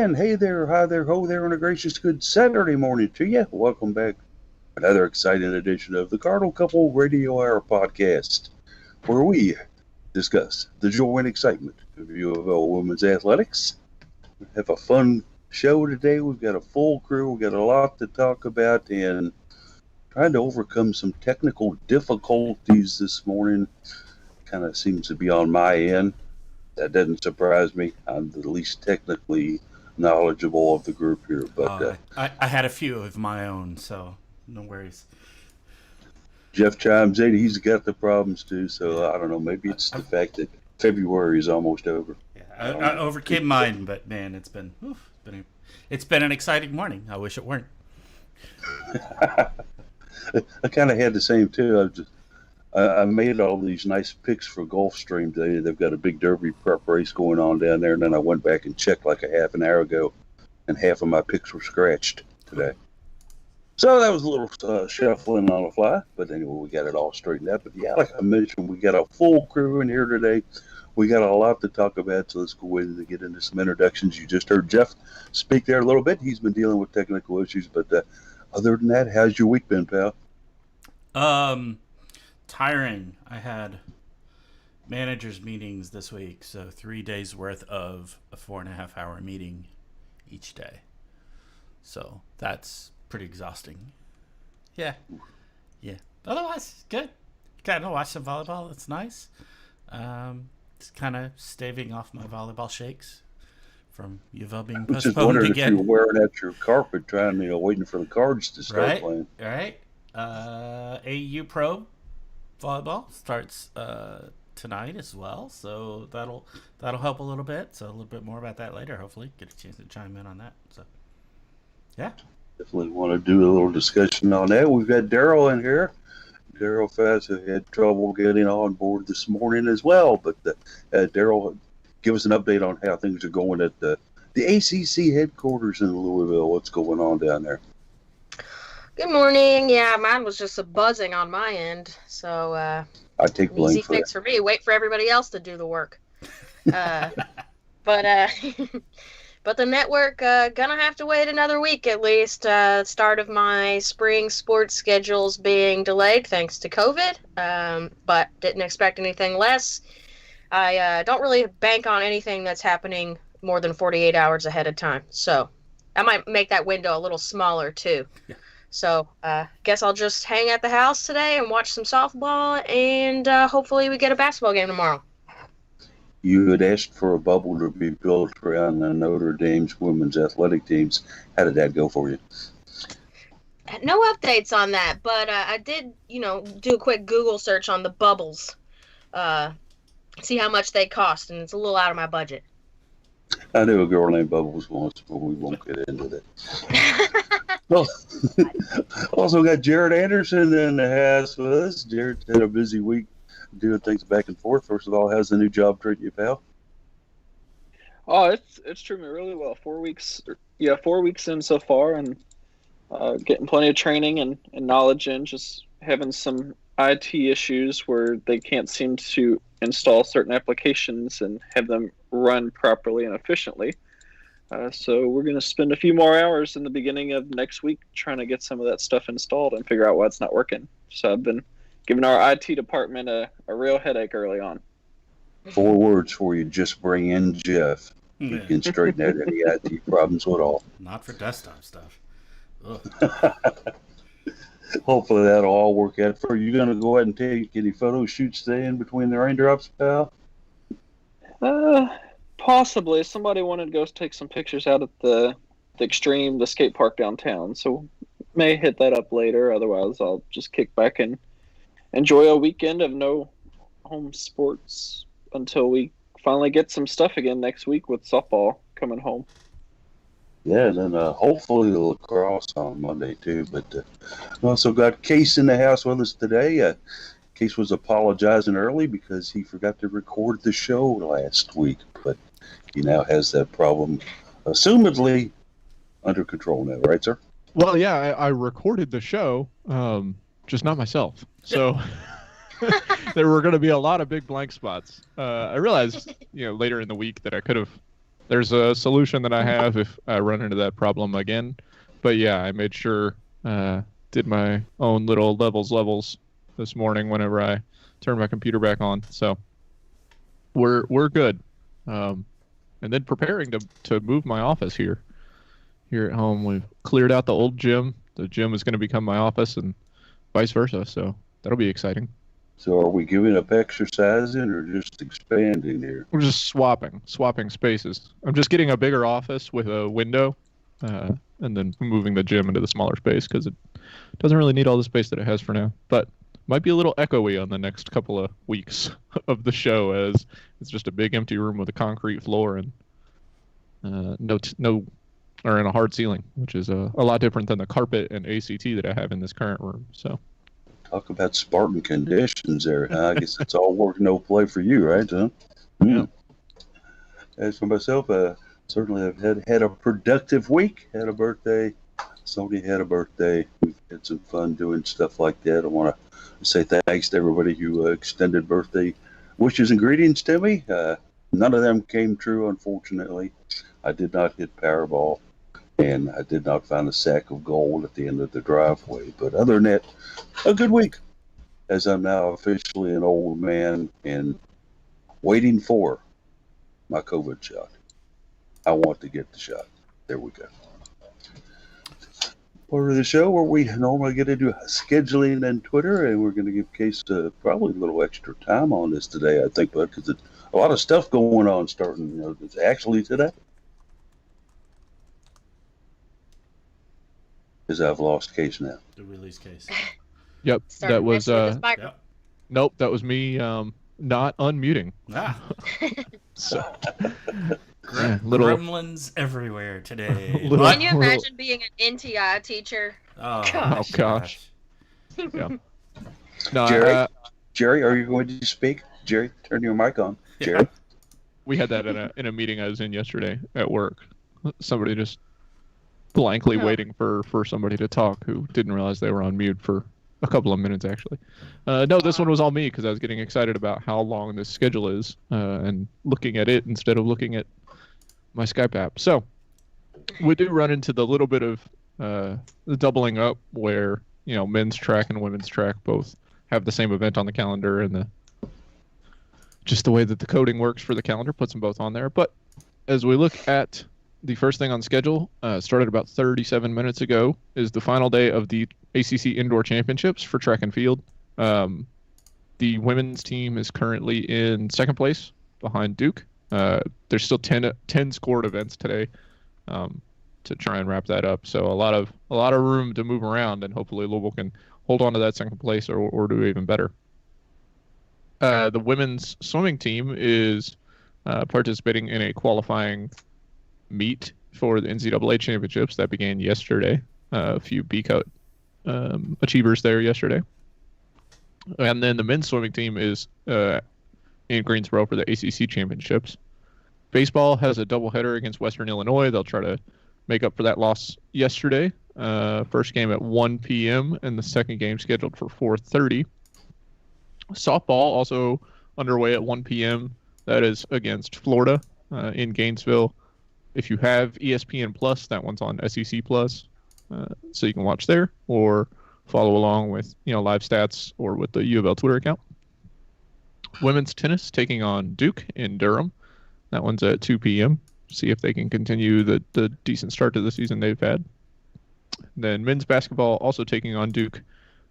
And hey there, hi there, ho there, and a gracious good Saturday morning to you. Welcome back to another exciting edition of the Cardinal Couple Radio Hour podcast, where we discuss the joy and excitement of UofL women's athletics. We have a fun show today. We've got a full crew. We've got a lot to talk about, and trying to overcome some technical difficulties this morning kind of seems to be on my end. That doesn't surprise me. I'm the least technically knowledgeable of the group here, but I had a few of my own, so no worries. Jeff chimes in. He's got the problems too, so I don't know. Maybe it's the fact that February is almost over. Yeah, I overcame mine, but man, it's been an exciting morning. I wish it weren't. I kind of had the same too. I made all these nice picks for Gulfstream today. They've got a big Derby prep race going on down there, and then I went back and checked like a half an hour ago, and half of my picks were scratched today. So that was a little shuffling on the fly, but anyway, we got it all straightened out. But yeah, like I mentioned, we got a full crew in here today. We got a lot to talk about, so let's go ahead and get into some introductions. You just heard Jeff speak there a little bit. He's been dealing with technical issues, but other than that, how's your week been, pal? Tiring. I had managers meetings this week, so 3 days worth of a 4.5 hour meeting each day. So that's pretty exhausting. Yeah. Otherwise, good. Got to watch some volleyball. It's nice. Just kind of staving off my volleyball shakes from UofL being postponed just wondering again. If you're wearing out your carpet, waiting for the cards to start playing. Right. AU Pro volleyball starts tonight as well, so that'll help a little bit. So a little bit more about that later. Hopefully, get a chance to chime in on that. So, yeah, definitely want to do a little discussion on that. We've got Daryl in here. Daryl Fass had trouble getting on board this morning as well, but Daryl, give us an update on how things are going at the ACC headquarters in Louisville. What's going on down there? Good morning. Yeah, mine was just a buzzing on my end. So I take blame easy for fix that. for me. Wait for everybody else to do the work. But the network gonna have to wait another week at least. Start of my spring sports schedules being delayed thanks to COVID. But didn't expect anything less. I don't really bank on anything that's happening more than 48 hours ahead of time. So I might make that window a little smaller too. Yeah. So guess I'll just hang at the house today and watch some softball, and hopefully we get a basketball game tomorrow. You had asked for a bubble to be built around the Notre Dame's women's athletic teams. How did that go for you? No updates on that, but I did, do a quick Google search on the bubbles, see how much they cost, and it's a little out of my budget. I knew a girl named Bubbles once, but we won't get into that. Well, also got Jared Anderson in the house with us. Jared's had a busy week doing things back and forth. First of all, how's the new job treating you, pal? Oh, it's treating me really well. 4 weeks in so far, and getting plenty of training and knowledge in. Just having some IT issues where they can't seem to install certain applications and have them run properly and efficiently. So we're going to spend a few more hours in the beginning of next week trying to get some of that stuff installed and figure out why it's not working. So I've been giving our IT department a real headache early on. 4 words for you: just bring in Jeff. He can straighten out any IT problems at all. Not for desktop stuff. Hopefully that'll all work out for you. You going to go ahead and take any photo shoots today in between the raindrops, pal? Possibly. Somebody wanted to go take some pictures out at the Extreme, the skate park downtown. So may hit that up later. Otherwise, I'll just kick back and enjoy a weekend of no home sports until we finally get some stuff again next week with softball coming home. Yeah, and then hopefully the lacrosse on Monday too. But we also got Case in the house with us today. Case was apologizing early because he forgot to record the show last week, but he now has that problem, assumedly, under control now, right, sir? Well, yeah, I recorded the show, just not myself. So there were going to be a lot of big blank spots. I realized, later in the week that I could have there's a solution that I have if I run into that problem again. But yeah, I made sure did my own little levels this morning whenever I turned my computer back on. So we're good. And then preparing to move my office here at home. We've cleared out the old gym. The gym is going to become my office and vice versa. So that'll be exciting. So are we giving up exercising or just expanding here? We're just swapping spaces. I'm just getting a bigger office with a window, and then moving the gym into the smaller space because it doesn't really need all the space that it has for now. But might be a little echoey on the next couple of weeks of the show, as it's just a big empty room with a concrete floor and or in a hard ceiling, which is a lot different than the carpet and ACT that I have in this current room. So. Talk about Spartan conditions there, huh? I guess it's all work, no play for you, right, huh? Yeah. As for myself, certainly I've had a productive week. Had a birthday. Sony had a birthday. We've had some fun doing stuff like that. I want to say thanks to everybody who extended birthday wishes and greetings to me. None of them came true, unfortunately. I did not hit Powerball, and I did not find a sack of gold at the end of the driveway. But other than that, a good week, as I'm now officially an old man and waiting for my COVID shot. I want to get the shot. There we go. Part of the show where we normally get into scheduling and Twitter, and we're going to give Case probably a little extra time on this today, I think, bud, because a lot of stuff going on starting, it's actually today. Because I've lost Case now. The release case. Yep, Started that was messing with his micro- Yep. nope, that was me not unmuting. Ah, So little gremlins everywhere today. Little- Can you imagine being an NTI teacher? Oh gosh. Yeah. No, Jerry, are you going to speak? Jerry, turn your mic on. Jerry. we had that in a meeting I was in yesterday at work. Somebody just blankly waiting for somebody to talk who didn't realize they were on mute for a couple of minutes, actually. No, this one was all me because I was getting excited about how long this schedule is and looking at it instead of looking at my Skype app. So we do run into the little bit of the doubling up where, men's track and women's track both have the same event on the calendar, and just the way that the coding works for the calendar puts them both on there. But as we look at the first thing on schedule, started about 37 minutes ago, is the final day of the ACC Indoor Championships for track and field. The women's team is currently in second place behind Duke. There's still 10 scored events today to try and wrap that up. So a lot of room to move around, and hopefully Louisville can hold on to that second place or do even better. The women's swimming team is participating in a qualifying meet for the NCAA championships that began yesterday. A few B-Cut achievers there yesterday. And then the men's swimming team is in Greensboro for the ACC championships. Baseball has a doubleheader against Western Illinois. They'll try to make up for that loss yesterday. First game at 1 p.m. and the second game scheduled for 4:30. Softball also underway at 1 p.m. That is against Florida in Gainesville. If you have ESPN Plus, that one's on SEC Plus, so you can watch there or follow along with live stats or with the UofL Twitter account. Women's tennis taking on Duke in Durham. That one's at 2 p.m. See if they can continue the decent start to the season they've had. Then men's basketball also taking on Duke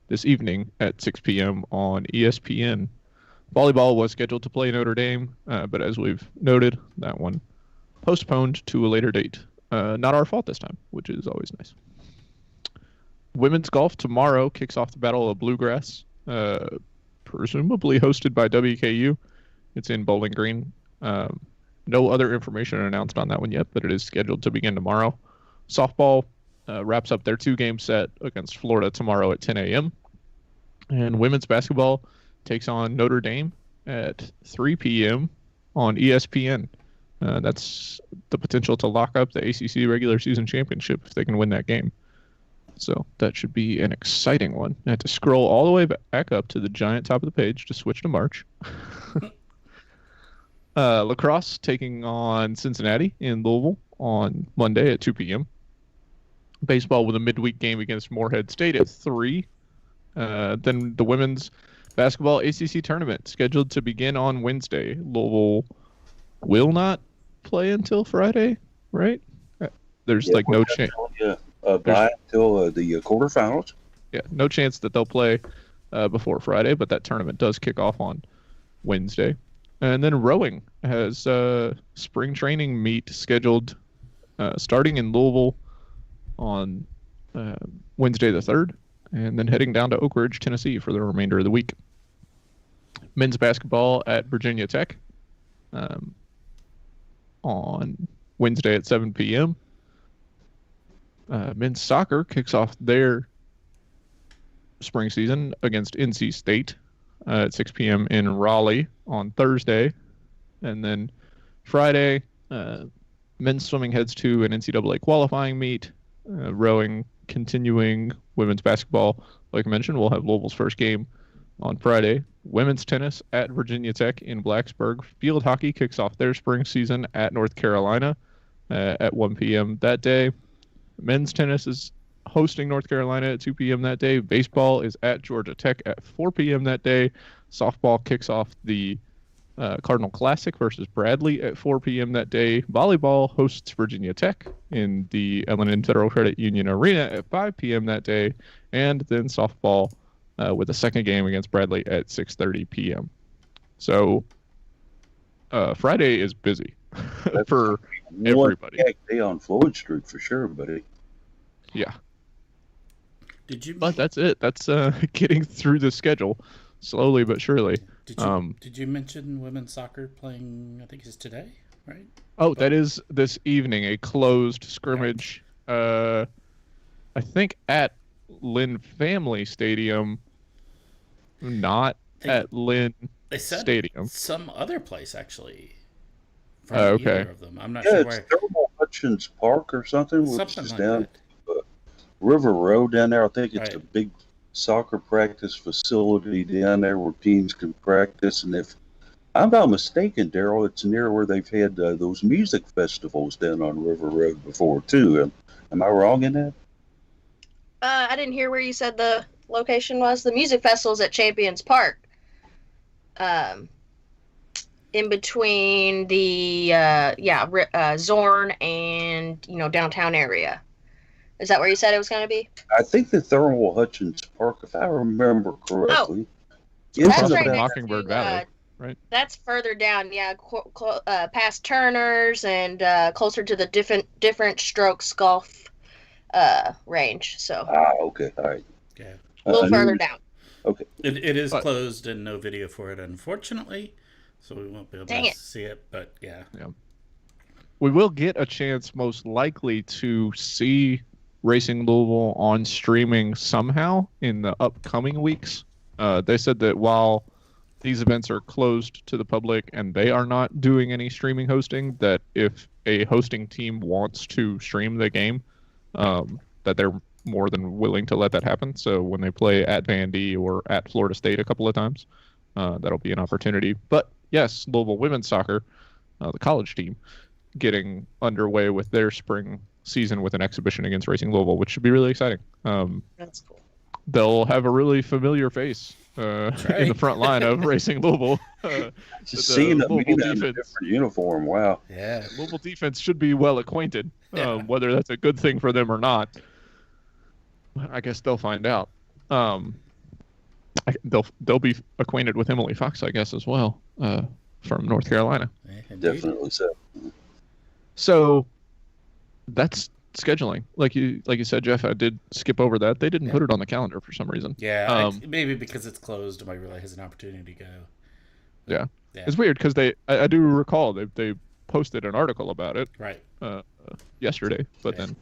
this evening at 6 p.m. on ESPN. Volleyball was scheduled to play Notre Dame, but as we've noted, that one postponed to a later date. Not our fault this time, which is always nice. Women's golf tomorrow kicks off the Battle of Bluegrass, presumably hosted by WKU. It's in Bowling Green. No other information announced on that one yet, but it is scheduled to begin tomorrow. Softball wraps up their two-game set against Florida tomorrow at 10 a.m. And women's basketball takes on Notre Dame at 3 p.m. on ESPN. That's the potential to lock up the ACC regular season championship if they can win that game. So that should be an exciting one. I had to scroll all the way back up to the giant top of the page to switch to March. Lacrosse taking on Cincinnati in Louisville on Monday at 2 p.m. Baseball with a midweek game against Morehead State at 3. Then the women's basketball ACC tournament scheduled to begin on Wednesday. Louisville will not play until Friday, right? There's Yeah, no chance. Yeah, bye until the quarterfinals. Yeah, no chance that they'll play before Friday, but that tournament does kick off on Wednesday. And then rowing has spring training meet scheduled starting in Louisville on Wednesday the 3rd, and then heading down to Oak Ridge, Tennessee for the remainder of the week. Men's basketball at Virginia Tech on Wednesday at 7 p.m. Men's soccer kicks off their spring season against NC State at 6 p.m. in Raleigh on Thursday. And then Friday, men's swimming heads to an NCAA qualifying meet. Rowing continuing. Women's basketball, like I mentioned, we'll have Louisville's first game on Friday. Women's tennis at Virginia Tech in Blacksburg. Field hockey kicks off their spring season at North Carolina at 1 p.m. that day. Men's tennis is hosting North Carolina at 2 p.m. that day. Baseball is at Georgia Tech at 4 p.m. that day. Softball kicks off the Cardinal Classic versus Bradley at 4 p.m. that day. Volleyball hosts Virginia Tech in the L&N Federal Credit Union Arena at 5 p.m. that day. And then softball with a second game against Bradley at 6:30 p.m. So Friday is busy for everybody. One day on Floyd Street for sure, buddy. Yeah. But that's it. That's getting through the schedule slowly but surely. Did you mention women's soccer playing? I think it's today, right? Oh, that is this evening, a closed scrimmage. I think at Lynn Family Stadium, not at Lynn they said Stadium. Some other place actually. Okay. Either of them. I'm not Yeah, sure it's where. Thermal Hutchins Park or something, which Something is like down that. River Road down there. I think it's Right. a big soccer practice facility down there where teams can practice. And if I'm not mistaken, Daryl, it's near where they've had those music festivals down on River Road before, too. Am I wrong in that? I didn't hear where you said the location was. The music festival's at Champions Park. In between the Zorn and downtown area. Is that where you said it was going to be? I think the Thermal Hutchins Park, if I remember correctly. That's right right next Mockingbird to, Valley, right? That's further down, past Turner's and closer to the different strokes golf range. So. Okay, all right. Yeah. A little further down. Okay. It is closed and no video for it, unfortunately, so we won't be able to see it. But yeah. We will get a chance, most likely, to see Racing Louisville on streaming somehow in the upcoming weeks. They said that while these events are closed to the public and they are not doing any streaming hosting, that if a hosting team wants to stream the game, that they're more than willing to let that happen. So when they play at Vandy or at Florida State a couple of times, that'll be an opportunity. But yes, Louisville women's soccer, the college team, getting underway with their spring season with an exhibition against Racing Louisville, which should be really exciting. That's cool. They'll have a really familiar face in the front line of Racing Louisville. Just seeing them in a different uniform, wow. Yeah. Louisville defense should be well acquainted, whether that's a good thing for them or not. I guess they'll find out. They'll be acquainted with Emily Fox, I guess, as well, from North Carolina. Definitely so. So that's scheduling. Like you said, Jeff, I did skip over that. They didn't put it on the calendar for some reason. Yeah, maybe because it's closed, nobody really has an opportunity to go. Yeah. It's weird because I do recall they posted an article about it yesterday, but then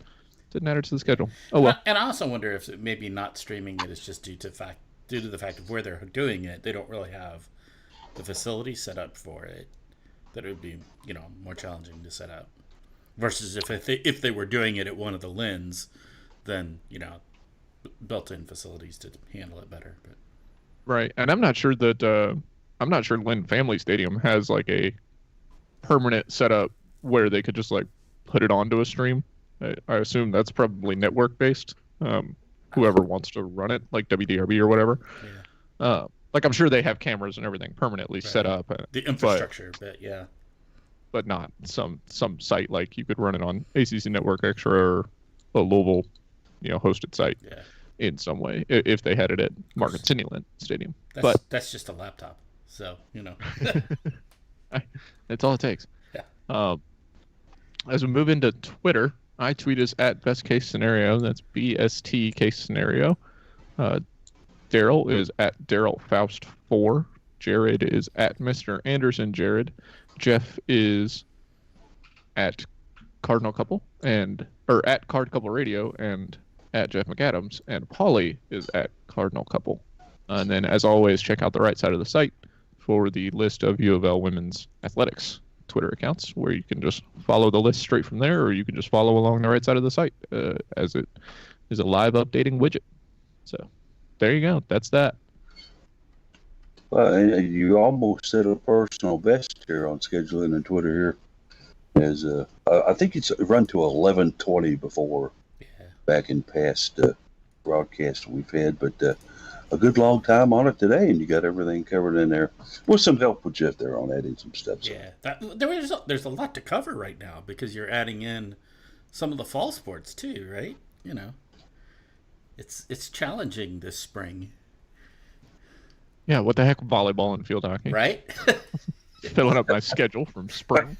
didn't add it to the schedule. Oh well. And I also wonder if maybe not streaming it is just due to the fact of where they're doing it. They don't really have the facility set up for it. That it would be more challenging to set up. Versus if they were doing it at one of the Lynn's, then built-in facilities to handle it better. But. Right, and I'm not sure Lynn Family Stadium has like a permanent setup where they could just like put it onto a stream. I assume that's probably network based. Whoever wants to run it, like WDRB or whatever. Yeah. Like I'm sure they have cameras and everything permanently set up. The infrastructure, but yeah. But not some site like you could run it on ACC Network Extra or a Louisville, hosted site in some way if they had it at Market Cityland Stadium. That's just a laptop, so that's all it takes. Yeah. As we move into Twitter, I tweet us at best case scenario. That's BST case scenario. Daryl is at Daryl Faust 4. Jared is at Mr. Anderson Jared. Jeff is at Cardinal Couple or at Card Couple Radio and at Jeff McAdams, and Paulie is at Cardinal Couple. And then, as always, check out the right side of the site for the list of UofL women's athletics Twitter accounts, where you can just follow the list straight from there, or you can just follow along the right side of the site as it is a live updating widget. So there you go. That's that. You almost set a personal best here on scheduling and Twitter here. As I think it's run to 11:20 before back in past broadcasts we've had, but a good long time on it today, and you got everything covered in there with some help with Jeff there on adding some stuff. Yeah, there's a lot to cover right now because you're adding in some of the fall sports too, right? It's challenging this spring. Yeah, what the heck, volleyball and field hockey? Right? Filling up my schedule from spring.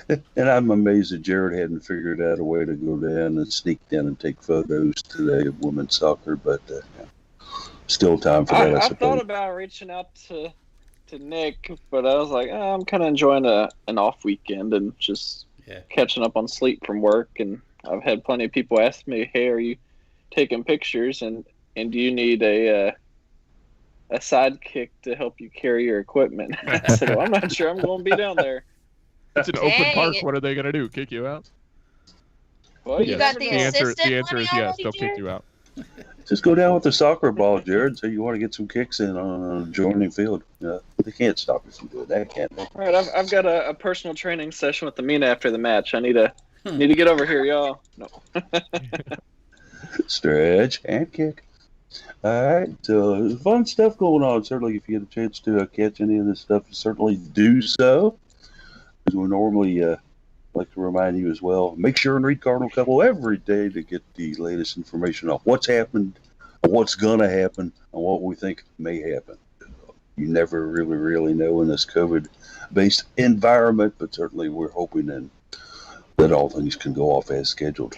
And I'm amazed that Jared hadn't figured out a way to go down and sneak down and take photos today of women's soccer, but still time for that, I suppose. I thought about reaching out to Nick, but I was like, I'm kind of enjoying an off weekend and just catching up on sleep from work. And I've had plenty of people ask me, hey, are you taking pictures? And do you need a sidekick to help you carry your equipment? I said, well, I'm not sure I'm going to be down there. It's an open park. What are they going to do? Kick you out? Well, you got the answer is money yes. already, They'll Jared? kick you out. Just go down with the soccer ball, Jared. So you want to get some kicks in on a adjoining field. They can't stop you from doing that, can they? All right, I've got a personal training session with the Mina after the match. I need to get over here, y'all. No. Stretch and kick. All right, so fun stuff going on. Certainly, if you get a chance to catch any of this stuff, certainly do so. As we normally like to remind you as well, make sure and read Cardinal Couple every day to get the latest information on what's happened, what's going to happen, and what we think may happen. You never really know in this COVID-based environment, but certainly we're hoping that all things can go off as scheduled.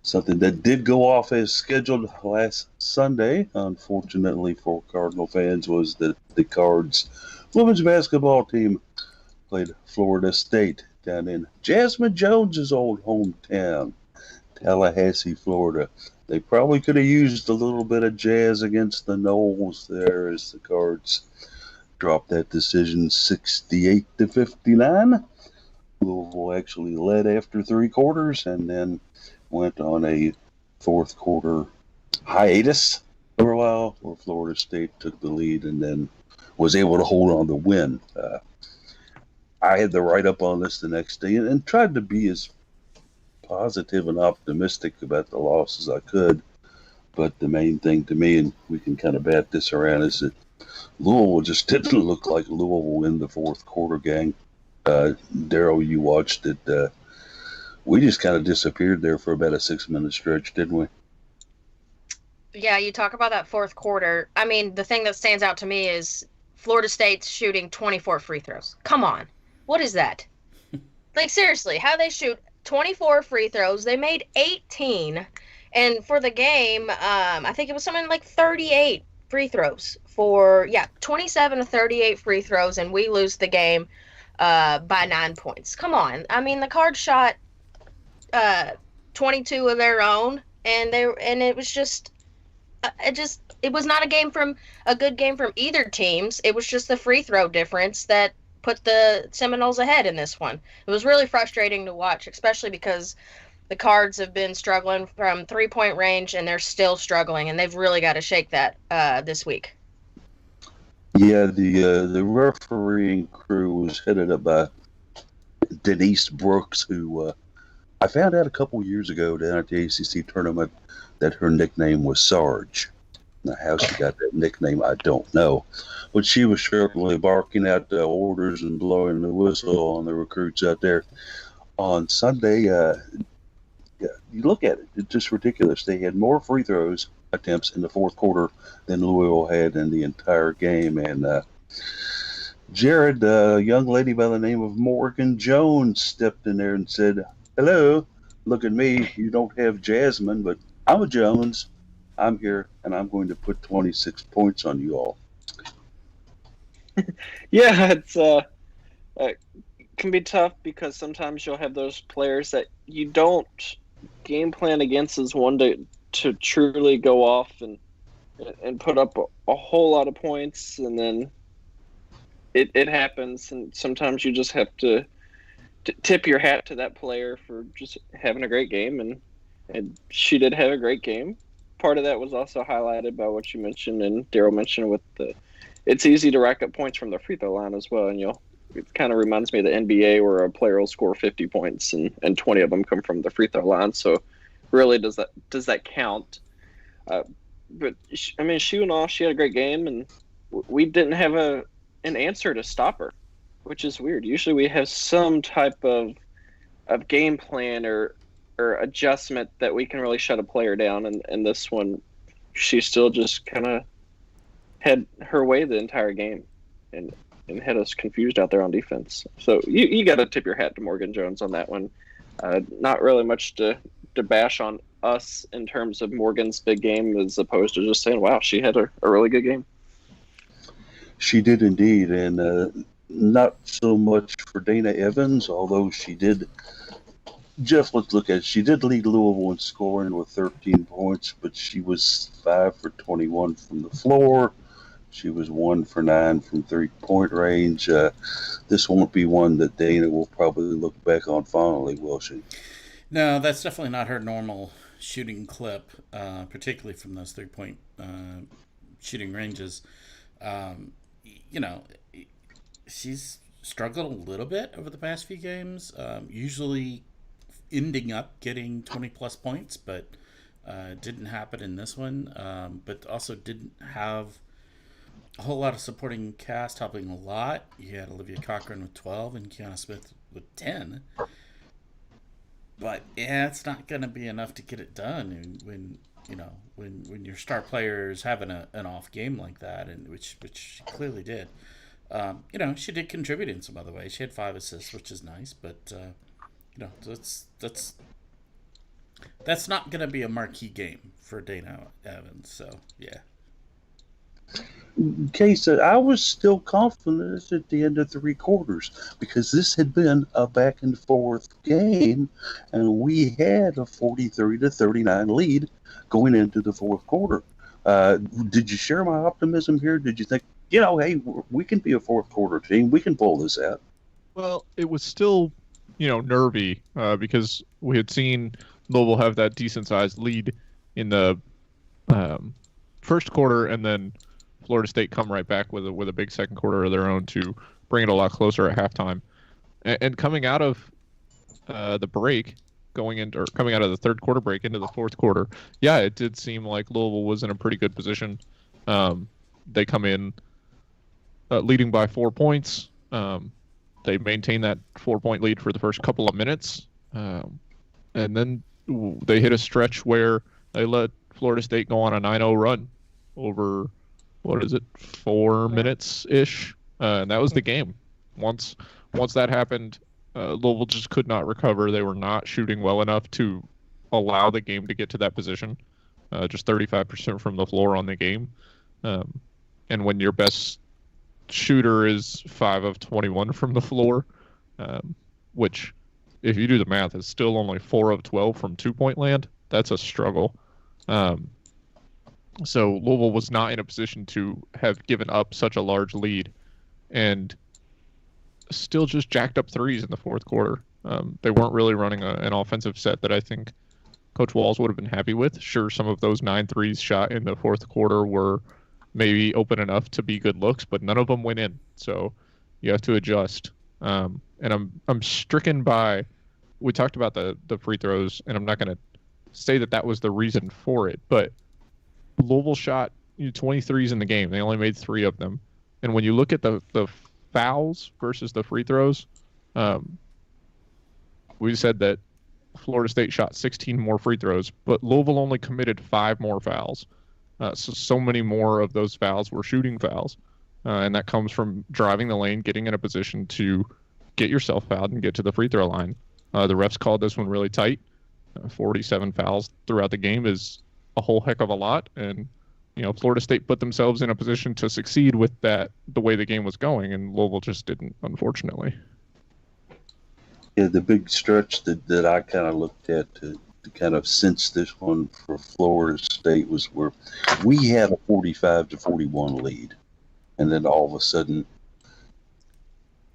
Something that did go off as scheduled last Sunday, unfortunately for Cardinal fans, was that the Cards women's basketball team played Florida State down in Jasmine Jones's old hometown, Tallahassee, Florida. They probably could have used a little bit of jazz against the Noles there as the Cards dropped that decision 68-59. Louisville actually led after three quarters and then went on a fourth quarter hiatus for a while where Florida State took the lead and then was able to hold on to win. I had the write-up on this the next day and tried to be as positive and optimistic about the loss as I could. But the main thing to me, and we can kind of bat this around, is that Louisville just didn't look like Louisville in the fourth quarter, gang. Daryl, you watched it. We just kind of disappeared there for about a 6-minute stretch, didn't we? Yeah, you talk about that fourth quarter. I mean, the thing that stands out to me is Florida State's shooting 24 free throws. Come on. What is that? Like, seriously, how they shoot 24 free throws. They made 18. And for the game, I think it was something like 38 free throws 27 to 38 free throws, and we lose the game by 9 points. Come on. I mean, the Cards shot 22 of their own, and it was just it was not a good game from either teams. It was just the free throw difference that put the Seminoles ahead in this one. It was really frustrating to watch, especially because the Cards have been struggling from 3-point range, and they're still struggling, and they've really got to shake that this week. Yeah, the refereeing crew was headed up by Denise Brooks, who I found out a couple years ago down at the ACC tournament that her nickname was Sarge. Now, how she got that nickname, I don't know. But she was certainly barking out the orders and blowing the whistle on the recruits out there. On Sunday, yeah, you look at it, it's just ridiculous. They had more free throws attempts in the fourth quarter than Louisville had in the entire game. And Jared, a young lady by the name of Morgan Jones, stepped in there and said, "Hello, look at me. You don't have Jasmine, but I'm a Jones. I'm here, and I'm going to put 26 points on you all." Yeah, it can be tough because sometimes you'll have those players that you don't game plan against as one to truly go off and put up a whole lot of points, and then it happens, and sometimes you just have to tip your hat to that player for just having a great game, and she did have a great game. Part of that was also highlighted by what you mentioned and Daryl mentioned with it's easy to rack up points from the free throw line as well, and it kind of reminds me of the NBA where a player will score 50 points and 20 of them come from the free throw line. So really does that count? But I mean, she went off. She had a great game, and we didn't have an answer to stop her, which is weird. Usually we have some type of game plan or adjustment that we can really shut a player down, and this one, she still just kind of had her way the entire game and had us confused out there on defense. So you got to tip your hat to Morgan Jones on that one. Not really much to bash on us in terms of Morgan's big game, as opposed to just saying, wow, she had a really good game. She did indeed, and not so much for Dana Evans, although she did. Jeff, let's look at it. She did lead Louisville in scoring with 13 points, but she was 5 for 21 from the floor. She was 1 for 9 from three-point range. This won't be one that Dana will probably look back on fondly, will she? No, that's definitely not her normal shooting clip, particularly from those three-point shooting ranges. She's struggled a little bit over the past few games, usually ending up getting 20-plus points, but didn't happen in this one. But also didn't have a whole lot of supporting cast helping a lot. You had Olivia Cochran with 12 and Kiana Smith with 10. But yeah, it's not going to be enough to get it done when your star player is having an off game like that, and which she clearly did. She did contribute in some other ways. She had 5 assists, which is nice, but that's not going to be a marquee game for Dana Evans. So yeah. Case that I was still confident at the end of 3 quarters because this had been a back and forth game, and we had a 43-39 lead going into the fourth quarter. Did you share my optimism here? Did you think, hey, we can be a fourth quarter team, we can pull this out? Well, it was still, nervy because we had seen Louisville have that decent sized lead in the first quarter, and then Florida State come right back with a big second quarter of their own to bring it a lot closer at halftime. And coming out of the break, coming out of the third quarter break into the fourth quarter, yeah, it did seem like Louisville was in a pretty good position. They come in leading by 4 points. They maintain that 4-point lead for the first couple of minutes. And then they hit a stretch where they let Florida State go on a 9-0 run over, 4 minutes-ish? And that was the game. Once that happened, Louisville just could not recover. They were not shooting well enough to allow the game to get to that position. Just 35% from the floor on the game. And when your best shooter is 5 of 21 from the floor, which, if you do the math, is still only 4 of 12 from 2-point land, that's a struggle. So Louisville was not in a position to have given up such a large lead and still just jacked up threes in the fourth quarter. They weren't really running an offensive set that I think Coach Walls would have been happy with. Sure, some of those 9 threes shot in the fourth quarter were maybe open enough to be good looks, but none of them went in. So you have to adjust. And I'm stricken by. We talked about the free throws, and I'm not going to say that was the reason for it, but Louisville shot 23s in the game. They only made 3 of them. And when you look at the fouls versus the free throws, we said that Florida State shot 16 more free throws, but Louisville only committed 5 more fouls. So many more of those fouls were shooting fouls. And that comes from driving the lane, getting in a position to get yourself fouled and get to the free throw line. The refs called this one really tight. 47 fouls throughout the game is a whole heck of a lot. And, Florida State put themselves in a position to succeed with that, the way the game was going, and Louisville just didn't, unfortunately. Yeah, the big stretch that I kind of looked at to kind of sense this one for Florida State was where we had a 45-41 lead. And then all of a sudden,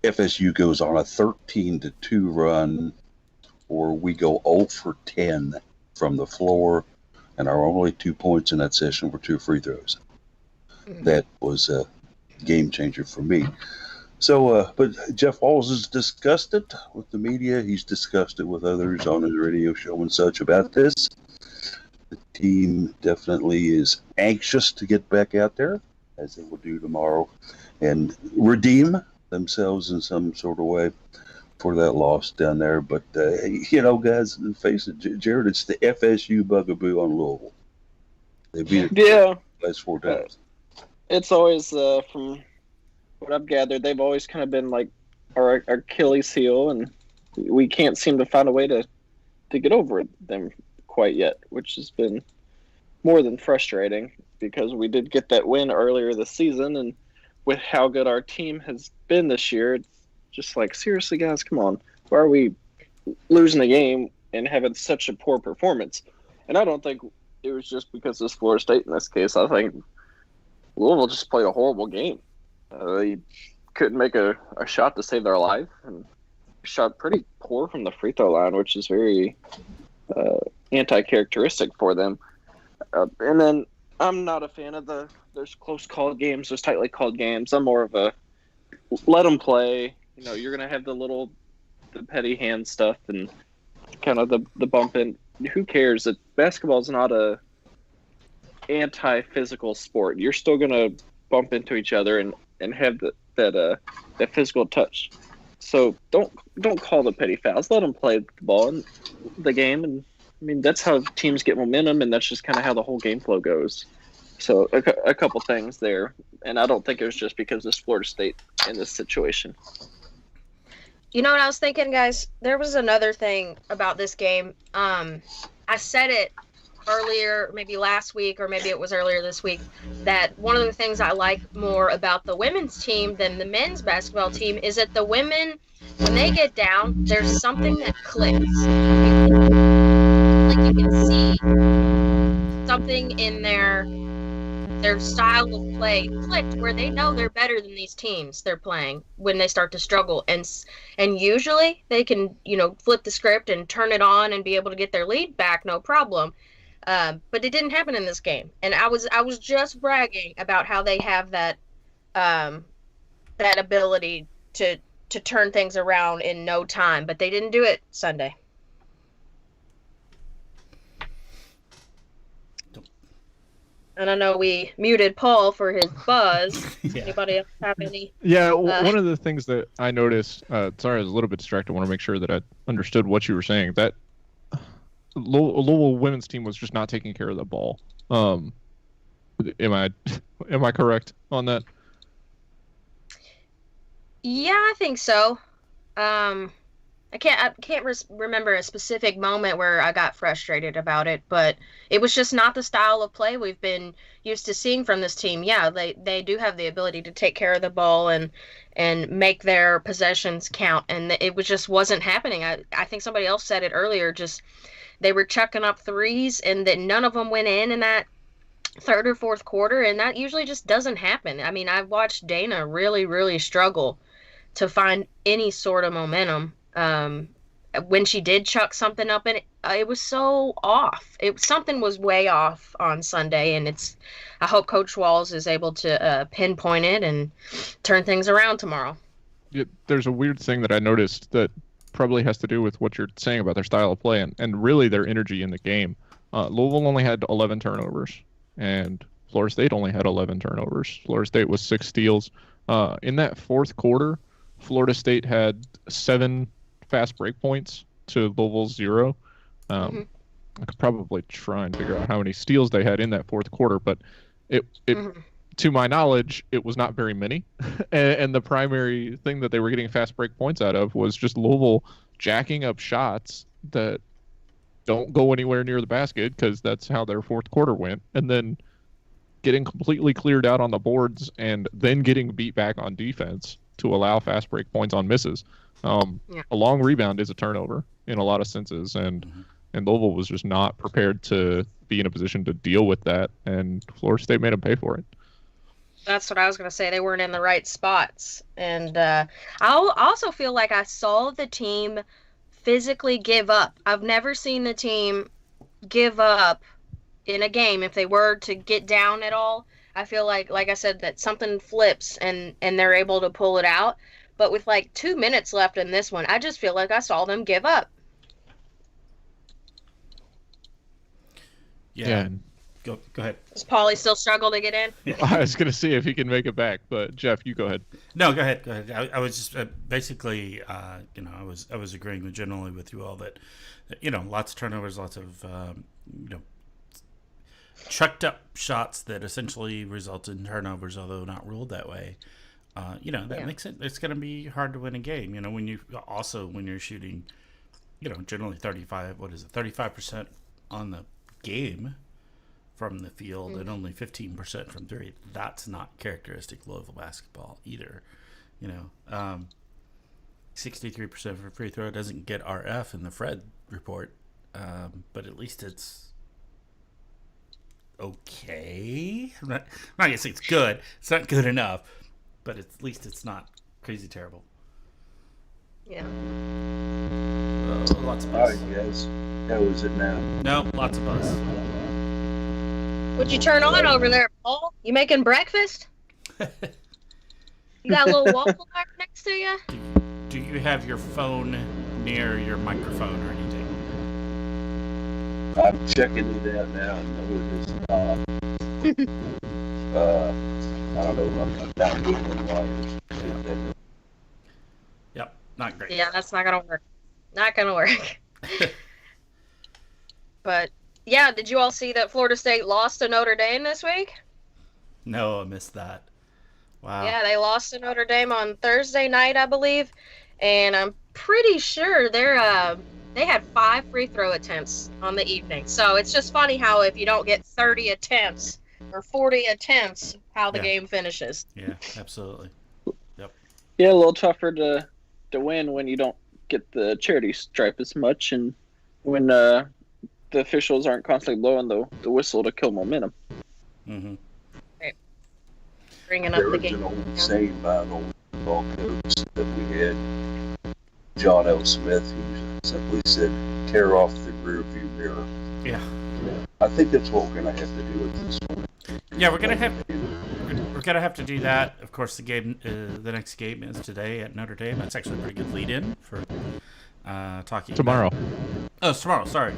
FSU goes on a 13-2 run, or we go 0 for 10 from the floor, and our only 2 points in that session were 2 free throws. That was a game changer for me. So, but Jeff Walls has discussed it with the media. He's discussed it with others on his radio show and such about this. The team definitely is anxious to get back out there, as they will do tomorrow, and redeem themselves in some sort of way for that loss down there. But, guys, face it, Jared, it's the FSU bugaboo on Louisville. They beat it the last 4 times. It's always, from what I've gathered, they've always kind of been like our Achilles heel, and we can't seem to find a way to get over them quite yet, which has been more than frustrating, because we did get that win earlier this season, and with how good our team has been this year, it's just like, seriously, guys, come on. Why are we losing a game and having such a poor performance? And I don't think it was just because it's Florida State in this case. I think Louisville just played a horrible game. They couldn't make a shot to save their life, and shot pretty poor from the free throw line, which is very anti-characteristic for them. And then I'm not a fan of there's close called games, there's tightly called games. I'm more of a let them play. You're going to have the petty hand stuff and kind of the bump in. Who cares? Basketball is not a anti-physical sport. You're still going to bump into each other and have that physical touch. So don't call the petty fouls. Let them play the ball in the game. And I mean, that's how teams get momentum, and that's just kind of how the whole game flow goes. So a couple things there, and I don't think it was just because it's Florida State in this situation. You know what I was thinking, guys? There was another thing about this game. I said it earlier, maybe last week, or maybe it was earlier this week, that one of the things I like more about the women's team than the men's basketball team is that the women, when they get down, there's something that clicks. Like you can see something in their style of play clicked, where they know they're better than these teams they're playing when they start to struggle, and usually they can flip the script and turn it on and be able to get their lead back, no problem. But it didn't happen in this game, and I was just bragging about how they have that ability to turn things around in no time, but they didn't do it Sunday. And I know we muted Paul for his buzz. Yeah. Anybody else have any? Yeah, one of the things that I noticed, sorry, I was a little bit distracted. I want to make sure that I understood what you were saying. That Louisville women's team was just not taking care of the ball. Am I correct on that? Yeah, I think so. I can't remember a specific moment where I got frustrated about it, but it was just not the style of play we've been used to seeing from this team. Yeah, they do have the ability to take care of the ball and make their possessions count, and it just wasn't happening. I think somebody else said it earlier, just they were chucking up threes, and that none of them went in that third or fourth quarter, and that usually just doesn't happen. I mean, I've watched Dana really, really struggle to find any sort of momentum when she did chuck something up, and it was so off. Something was way off on Sunday, and I hope Coach Walls is able to pinpoint it and turn things around tomorrow. There's a weird thing that I noticed that probably has to do with what you're saying about their style of play and really their energy in the game. Louisville only had 11 turnovers, and Florida State only had 11 turnovers. Florida State was 6 steals. In that fourth quarter, Florida State had 7 fast break points to Louisville's 0. I could probably try and figure out how many steals they had in that fourth quarter, but it to my knowledge, it was not very many. And the primary thing that they were getting fast break points out of was just Louisville jacking up shots that don't go anywhere near the basket, because that's how their fourth quarter went, and then getting completely cleared out on the boards and then getting beat back on defense to allow fast break points on misses. A long rebound is a turnover in a lot of senses, and Louisville was just not prepared to be in a position to deal with that, and Florida State made them pay for it. That's what I was going to say. They weren't in the right spots. And I also feel like I saw the team physically give up. I've never seen the team give up in a game if they were to get down at all. I feel like I said, that something flips and they're able to pull it out. But with like 2 minutes left in this one, I just feel like I saw them give up. Yeah. Go ahead. Does Paulie still struggle to get in? Yeah. I was going to see if he can make it back, but Jeff, you go ahead. No, go ahead. I was just basically, I was agreeing generally with you all that, lots of turnovers, lots of, chucked up shots that essentially result in turnovers, although not ruled that way. That makes it's going to be hard to win a game. When you're shooting, generally 35% on the game from the field and only 15% from 3. That's not characteristic Louisville basketball either. 63% for free throw doesn't get RF in the Fred report, but at least it's okay. I'm not gonna say it's good. It's not good enough, but at least it's not crazy terrible. Yeah. Lots of All buzz. right, guys. How is it now? No, lots of buzz. What'd you turn on over there, Paul? You making breakfast? You got a little waffle iron next to you? Do you have your phone near your microphone or anything? I'm checking it out now. No, it is not. I don't know. I'm down Googling wires. Yep, not great. Yeah, that's not gonna work. Not gonna work. But yeah, did you all see that Florida State lost to Notre Dame this week? No, I missed that. Wow. Yeah, they lost to Notre Dame on Thursday night, I believe, and I'm pretty sure they had 5 free throw attempts on the evening. So it's just funny how if you don't get 30 attempts or 40 attempts, how the game finishes. Yeah, absolutely. Yep. Yeah, a little tougher to win when you don't get the charity stripe as much, and when the officials aren't constantly blowing the whistle to kill momentum. Mm-hmm. Right. Bringing up the game. There was an old saying by an old football coach that we had, John L. Smith, who simply said, "Tear off the rearview mirror." Yeah. I think that's what we're going to have to do with this one. Yeah, we're gonna have to do that. Of course, the next game is today at Notre Dame. That's actually a pretty good lead-in for talking Tomorrow. Oh, it's tomorrow. Sorry,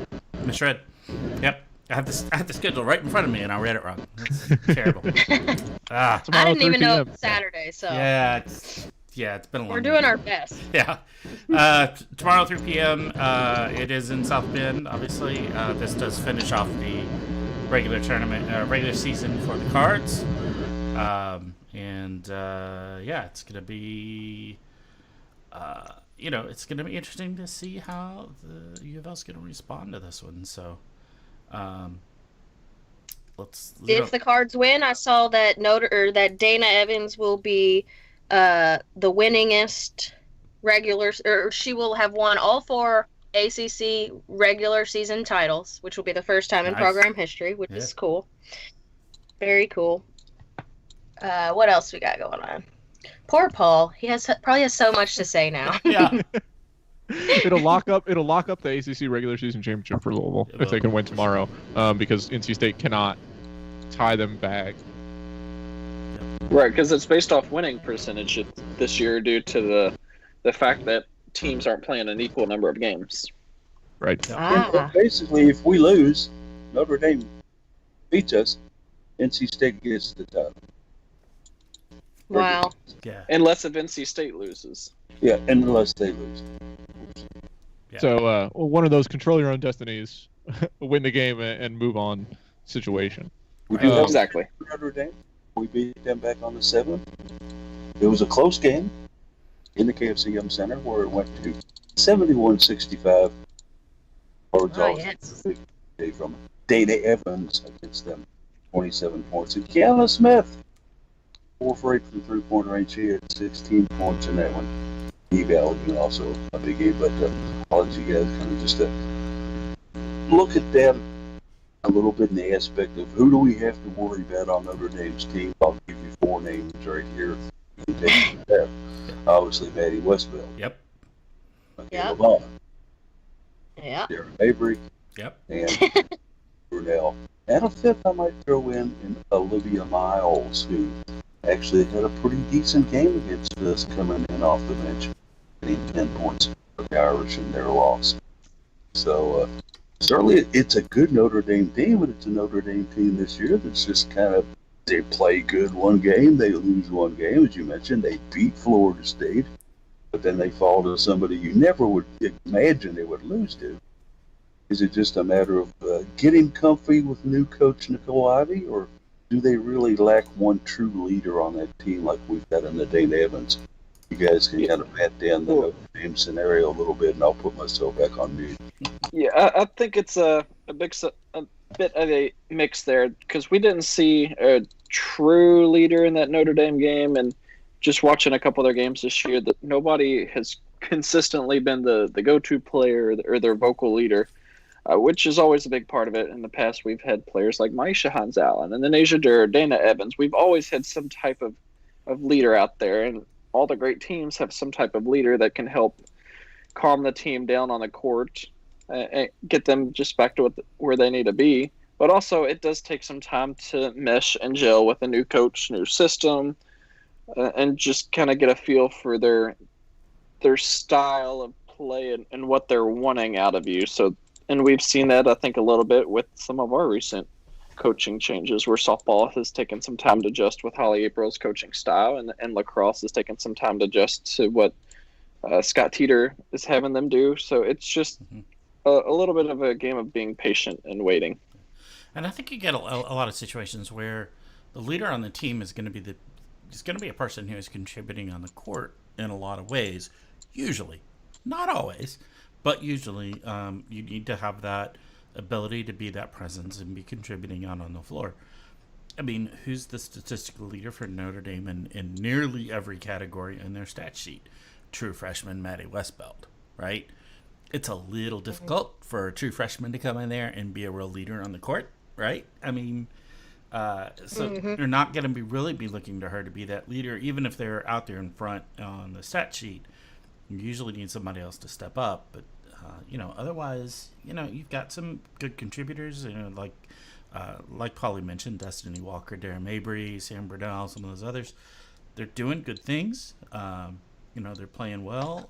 misread. Yep, I have the schedule right in front of me, and I read it wrong. That's terrible. I didn't even know it was Saturday, so yeah, it's been a long. We're doing our best. Yeah. Tomorrow 3 p.m. It is in South Bend. Obviously, this does finish off the regular season for the Cards. It's gonna be, it's gonna be interesting to see how the UofL's gonna respond to this one. So, if the Cards win, I saw that that Dana Evans will be the winningest she will have won all 4 ACC regular season titles, which will be the first time in program history, which is cool. Very cool. What else we got going on? Poor Paul. He probably has so much to say now. Yeah. It'll lock up the ACC regular season championship for Louisville if they can win tomorrow, because NC State cannot tie them back. Right, because it's based off winning percentage this year due to the fact that teams aren't playing an equal number of games. Right. Ah. Basically, if we lose, Notre Dame beats us, NC State gets the title. Wow. Yeah. Unless if NC State loses. Yeah, unless they lose. Yeah. So one of those control your own destinies, win the game and move on situation. We do have Exactly. Notre Dame. We beat them back on the 7th. It was a close game in the KFC Yum Center where it went to 71-65. Yes. Big day from Dana Evans against them, 27 points. And Kiana Smith, 4 for 8 from three-point range. She had 16 points in that one. Eval, also a big game, but I'll let you guys kind of just look at them a little bit in the aspect of who do we have to worry about on Notre Dame's team. I'll give you 4 names right here. You can take from there. Obviously, Maddie Westbeld. Yep. Yep. LeBron, Yeah. Darren Mabry, Yep. and Brunel. And a fifth I might throw in Olivia Miles, who actually had a pretty decent game against us coming in off the bench, getting 10 points for the Irish in their loss. So certainly it's a good Notre Dame team, but it's a Notre Dame team this year that's just kind of, they play good one game, they lose one game, as you mentioned. They beat Florida State, but then they fall to somebody you never would imagine they would lose to. Is it just a matter of getting comfy with new coach Nicole Ivey, or do they really lack one true leader on that team like we've got in the Dane Evans? You guys can kind of pat down the Notre Dame scenario a little bit, and I'll put myself back on mute. Yeah, I think it's a bit of a mix there because we didn't see a true leader in that Notre Dame game, and just watching a couple of their games this year, that nobody has consistently been the go-to player or their vocal leader, which is always a big part of it. In the past, we've had players like Maisha Hans-Allen and then Asia Durr, Dana Evans. We've always had some type of leader out there, and all the great teams have some type of leader that can help calm the team down on the court and get them just back to where they need to be. But also, it does take some time to mesh and gel with a new coach, new system, and just kind of get a feel for their style of play and what they're wanting out of you. So, and we've seen that, I think, a little bit with some of our recent coaching changes, where softball has taken some time to adjust with Holly April's coaching style, and lacrosse has taken some time to adjust to what Scott Teeter is having them do. So it's just a little bit of a game of being patient and waiting. And I think you get a lot of situations where the leader on the team is going to be a person who is contributing on the court in a lot of ways. Usually, not always, but usually, you need to have that ability to be that presence and be contributing out on the floor. I mean, who's the statistical leader for Notre Dame in nearly every category in their stat sheet? True freshman Maddie Westbeld, right? It's a little difficult for a true freshman to come in there and be a real leader on the court, right? I mean, you're not going to really be looking to her to be that leader, even if they're out there in front on the stat sheet. You usually need somebody else to step up, but otherwise, you've got some good contributors, like Polly mentioned, Destiny Walker, Darren Mabry, Sam Brunel, some of those others. They're doing good things. They're playing well.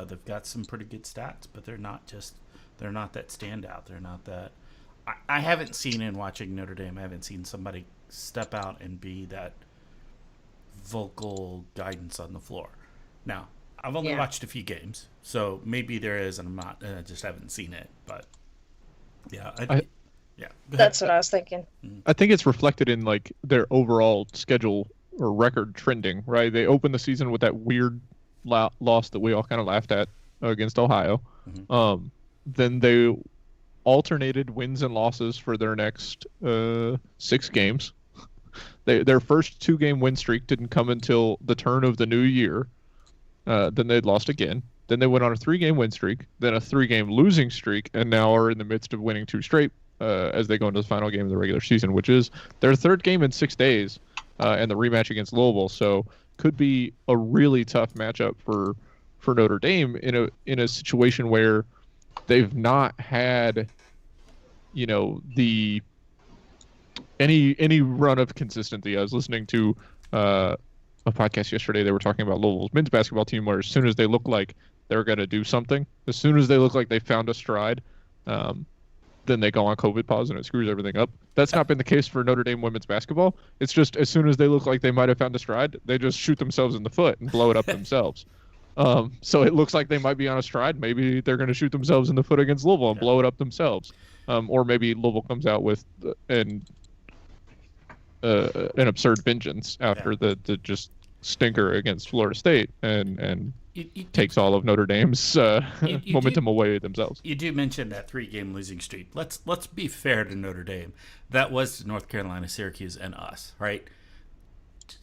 They've got some pretty good stats, but they're not that standout. They're not that. I haven't seen, in watching Notre Dame, I haven't seen somebody step out and be that vocal guidance on the floor. Now, I've only watched a few games, so maybe there is, and I just haven't seen it. But yeah, That's what I was thinking. I think it's reflected in like their overall schedule or record trending, right? They opened the season with that weird loss that we all kind of laughed at against Ohio. Then they alternated wins and losses for their next 6 games. Their first 2-game win streak didn't come until the turn of the new year. Then they'd lost again. Then they went on a 3-game win streak, then a 3-game losing streak, and now are in the midst of winning 2 straight as they go into the final game of the regular season, which is their 3rd game in 6 days, and the rematch against Louisville. So could be a really tough matchup for Notre Dame in a situation where they've not had, you know, any run of consistency. I was listening to a podcast yesterday. They were talking about Louisville's men's basketball team, where as soon as they look like they're going to do something, as soon as they look like they found a stride, then they go on COVID pause and it screws everything up. That's not been the case for Notre Dame women's basketball. It's just as soon as they look like they might have found a stride, they just shoot themselves in the foot and blow it up themselves. So it looks like they might be on a stride. Maybe they're going to shoot themselves in the foot against Louisville and blow it up themselves. Or maybe Louisville comes out with an absurd vengeance after the just stinker against Florida State and takes all of Notre Dame's momentum away themselves. You do mention that 3-game losing streak. Let's be fair to Notre Dame. That was North Carolina, Syracuse, and us, right?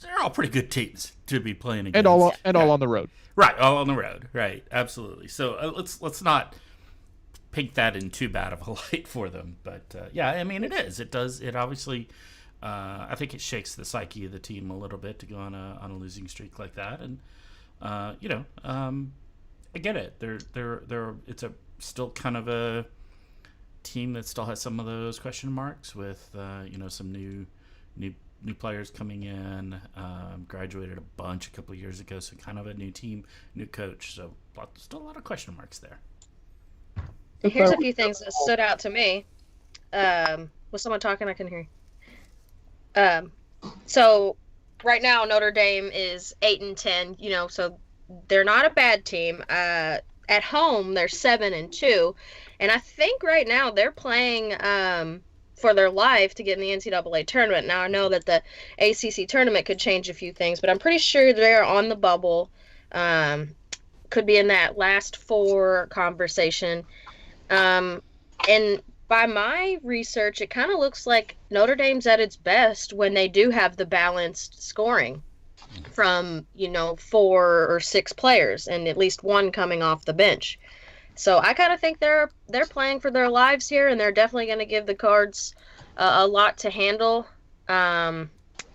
They're all pretty good teams to be playing against, and all on the road. Right, all on the road. Right, absolutely. So let's not paint that in too bad of a light for them. But yeah, I mean it is. It does. It obviously. I think it shakes the psyche of the team a little bit to go on a losing streak like that, and I get it. It's still kind of a team that still has some of those question marks with some new players coming in. Graduated a bunch a couple of years ago, so kind of a new team, new coach. So still a lot of question marks there. Here's a few things that stood out to me. Was someone talking? I couldn't hear you. So right now Notre Dame is 8-10, so they're not a bad team. At home they're 7-2, and I think right now they're playing for their life to get in the NCAA tournament. Now I know that the ACC tournament could change a few things, but I'm pretty sure they're on the bubble. Could be in that last 4 conversation. And by my research, it kind of looks like Notre Dame's at its best when they do have the balanced scoring from, 4 or 6 players and at least one coming off the bench. So I kind of think they're playing for their lives here, and they're definitely going to give the Cards a lot to handle.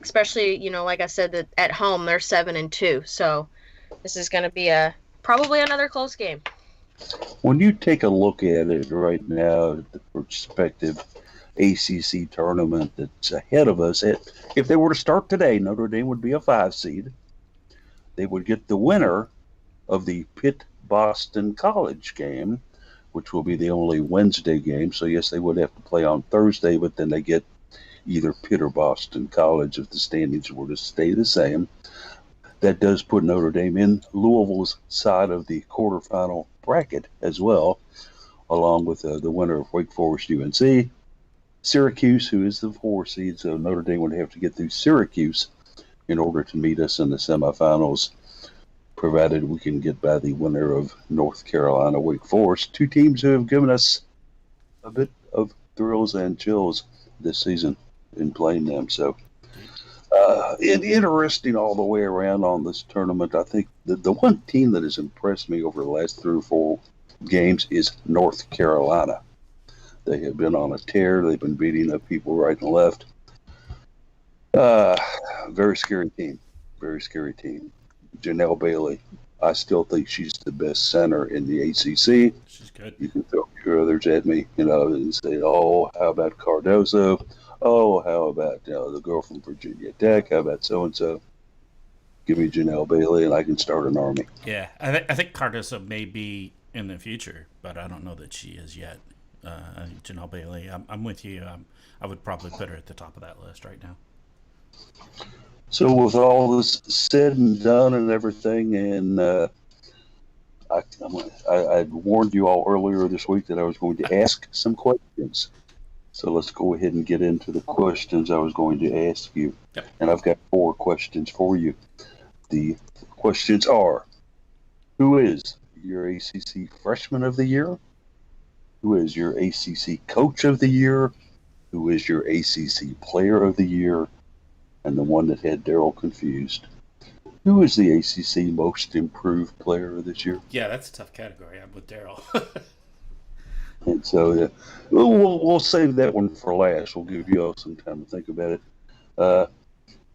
Especially, like I said, that at home they're 7-2. So this is going to be probably another close game. When you take a look at it right now, the prospective ACC tournament that's ahead of us, if they were to start today, Notre Dame would be a 5 seed. They would get the winner of the Pitt-Boston College game, which will be the only Wednesday game. So, yes, they would have to play on Thursday, but then they get either Pitt or Boston College if the standings were to stay the same. That does put Notre Dame in Louisville's side of the quarterfinal bracket as well, along with the winner of Wake Forest UNC. Syracuse, who is the 4 seed, so Notre Dame would have to get through Syracuse in order to meet us in the semifinals, provided we can get by the winner of North Carolina, Wake Forest, 2 teams who have given us a bit of thrills and chills this season in playing them. So interesting all the way around on this tournament. I think the one team that has impressed me over the last 3 or 4 games is North Carolina. They have been on a tear. They've been beating up people right and left. Very scary team. Very scary team. Janelle Bailey. I still think she's the best center in the ACC. She's good. You can throw your others at me, and say, oh, how about Cardozo? Oh, how about the girl from Virginia Tech? How about so-and-so? Give me Janelle Bailey, and I can start an army. Yeah, I think Cardozo may be in the future, but I don't know that she is yet. Janelle Bailey, I'm with you. I would probably put her at the top of that list right now. So with all this said and done and everything, and I warned you all earlier this week that I was going to ask some questions. So let's go ahead and get into the questions I was going to ask you. Yep. And I've got 4 questions for you. The questions are, who is your ACC Freshman of the Year? Who is your ACC Coach of the Year? Who is your ACC Player of the Year? And the one that had Daryl confused, who is the ACC Most Improved Player of this year? Yeah, that's a tough category. I'm with Daryl. And so we'll save that one for last. We'll give you all some time to think about it.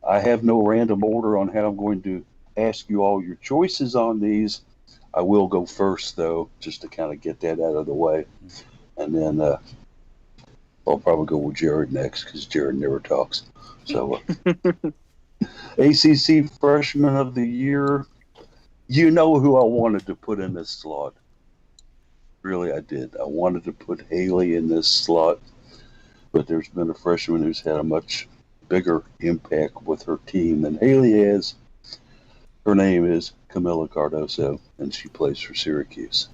I have no random order on how I'm going to ask you all your choices on these. I will go first, though, just to kind of get that out of the way. And then I'll probably go with Jared next because Jared never talks. So, ACC Freshman of the Year. You know who I wanted to put in this slot. Really, I did. I wanted to put Haley in this slot, but there's been a freshman who's had a much bigger impact with her team than Haley has. Her name is Camila Cardoso, and she plays for Syracuse.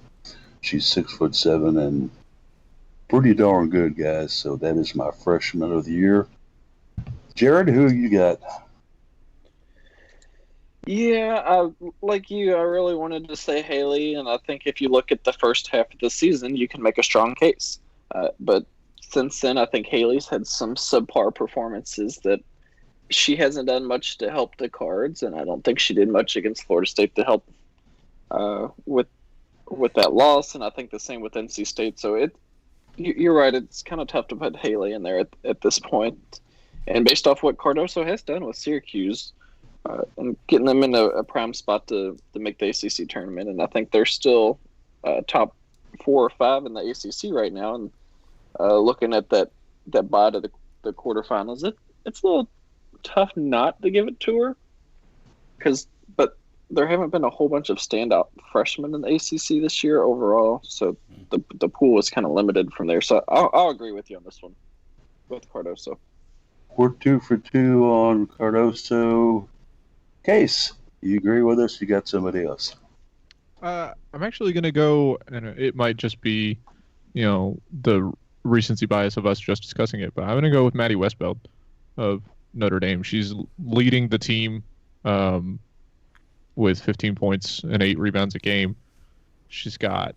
She's 6'7" and pretty darn good, guys. So that is my Freshman of the Year. Jared, who you got? Yeah, like you, I really wanted to say Haley, and I think if you look at the first half of the season, you can make a strong case. But since then, I think Haley's had some subpar performances that she hasn't done much to help the Cards, and I don't think she did much against Florida State to help with that loss, and I think the same with NC State. So you're right, it's kind of tough to put Haley in there at this point. And based off what Cardoso has done with Syracuse, and getting them in a prime spot to make the ACC tournament, and I think they're still top 4 or 5 in the ACC right now. And looking at that bye to the quarterfinals, it's a little tough not to give it to her, but there haven't been a whole bunch of standout freshmen in the ACC this year overall, so the pool is kind of limited from there. So I'll agree with you on this one with Cardoso. We're 2 for 2 on Cardoso. Case, you agree with us? You got somebody else? I'm actually going to go, and it might just be, the recency bias of us just discussing it, but I'm going to go with Maddie Westbeld of Notre Dame. She's leading the team with 15 points and 8 rebounds a game. She's got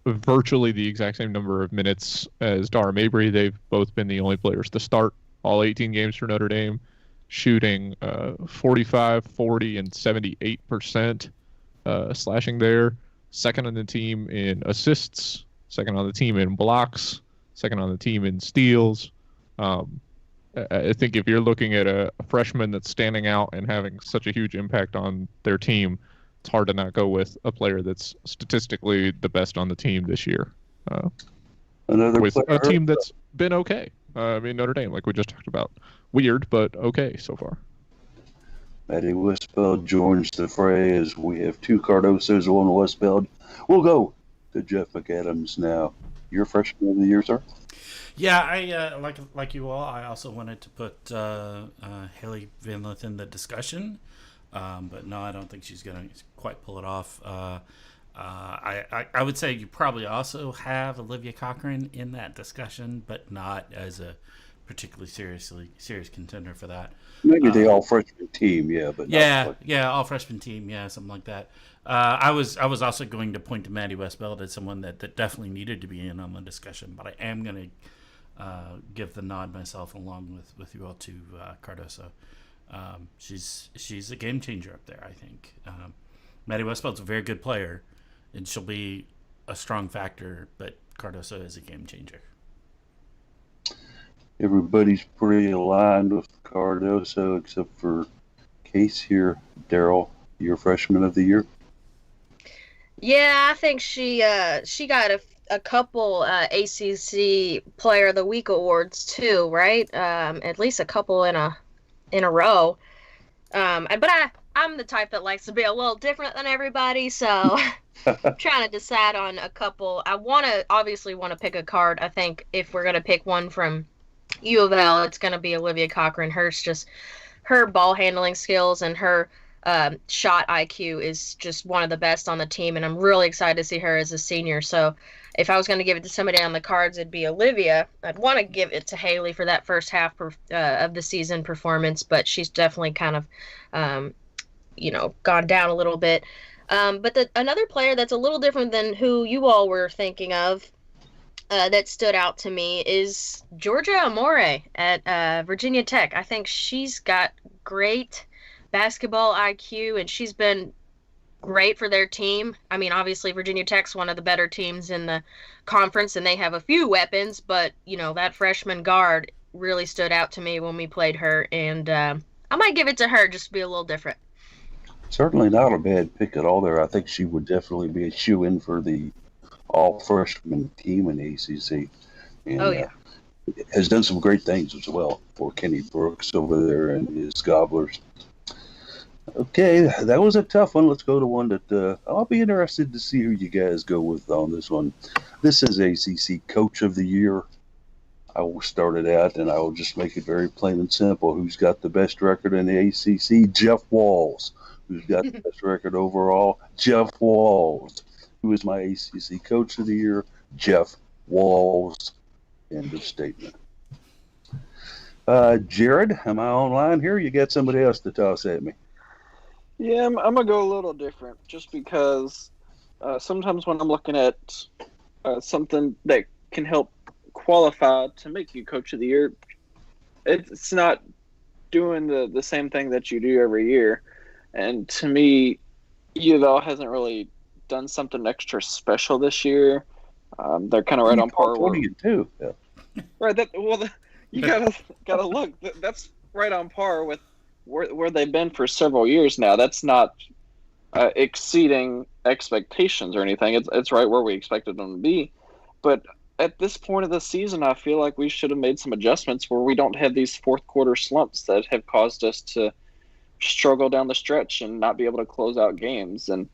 virtually the exact same number of minutes as Dara Mabry. They've both been the only players to start all 18 games for Notre Dame, shooting 45, 40, and 78% slashing there. Second on the team in assists, second on the team in blocks, second on the team in steals. I think if you're looking at a freshman that's standing out and having such a huge impact on their team, it's hard to not go with a player that's statistically the best on the team this year. With a team that's been okay. Notre Dame, like we just talked about, weird, but okay so far. Maddie Westbeld joins the fray as we have 2 Cardosos, 1 Westbeld. We'll go to Jeff McAdams now. Your Freshman of the Year, sir? Yeah, I like you all. I also wanted to put Haley Van Lith in the discussion, but no, I don't think she's going to quite pull it off. I would say you probably also have Olivia Cochran in that discussion, but not as a particularly serious contender for that. Maybe the all freshman team, but all freshman team, something like that. I was also going to point to Maddie Westbeld as someone that definitely needed to be in on the discussion, but I am going to give the nod myself along with you all to Cardoso. She's a game changer up there, I think. Maddie Westbeld's a very good player, and she'll be a strong factor, but Cardoso is a game changer. Everybody's pretty aligned with Cardoso except for Case here. Daryl, your Freshman of the Year? Yeah, I think she got a couple ACC Player of the Week awards too, right? At least a couple in a row. But I'm the type that likes to be a little different than everybody, so I'm trying to decide on a couple. I obviously want to pick a card. I think if we're gonna pick one from UofL, it's gonna be Olivia Cochran. Her ball handling skills and her shot IQ is just one of the best on the team, and I'm really excited to see her as a senior. So if I was going to give it to somebody on the Cards, it'd be Olivia. I'd want to give it to Haley for that first half of the season performance, but she's definitely kind of, gone down a little bit. But another player that's a little different than who you all were thinking of that stood out to me is Georgia Amore at Virginia Tech. I think she's got great basketball IQ, and she's been great for their team. I mean, obviously Virginia Tech's one of the better teams in the conference, and they have a few weapons, but that freshman guard really stood out to me when we played her, and I might give it to her just to be a little different. Certainly not a bad pick at all there. I think she would definitely be a shoe-in for the all-freshman team in the ACC. And Oh yeah. has done some great things as well for Kenny Brooks over there and his Gobblers. Okay, that was a tough one. Let's go to one that I'll be interested to see who you guys go with on this one. This is ACC Coach of the Year. I will start it out, and I will just make it very plain and simple. Who's got the best record in the ACC? Jeff Walls. Who's got the best record overall? Jeff Walls. Who is my ACC Coach of the Year? Jeff Walls. End of statement. Jared, am I online here? You got somebody else to toss at me? Yeah, I'm going to go a little different just because sometimes when I'm looking at something that can help qualify to make you Coach of the Year, it's not doing the same thing that you do every year. And to me, UofL hasn't really done something extra special this year. They're kind of right on par. What do you do? Yeah. Right. You gotta look. That's right on par with where they've been for several years now. That's not exceeding expectations or anything. It's right where we expected them to be. But at this point of the season, I feel like we should have made some adjustments where we don't have these fourth quarter slumps that have caused us to struggle down the stretch and not be able to close out games. And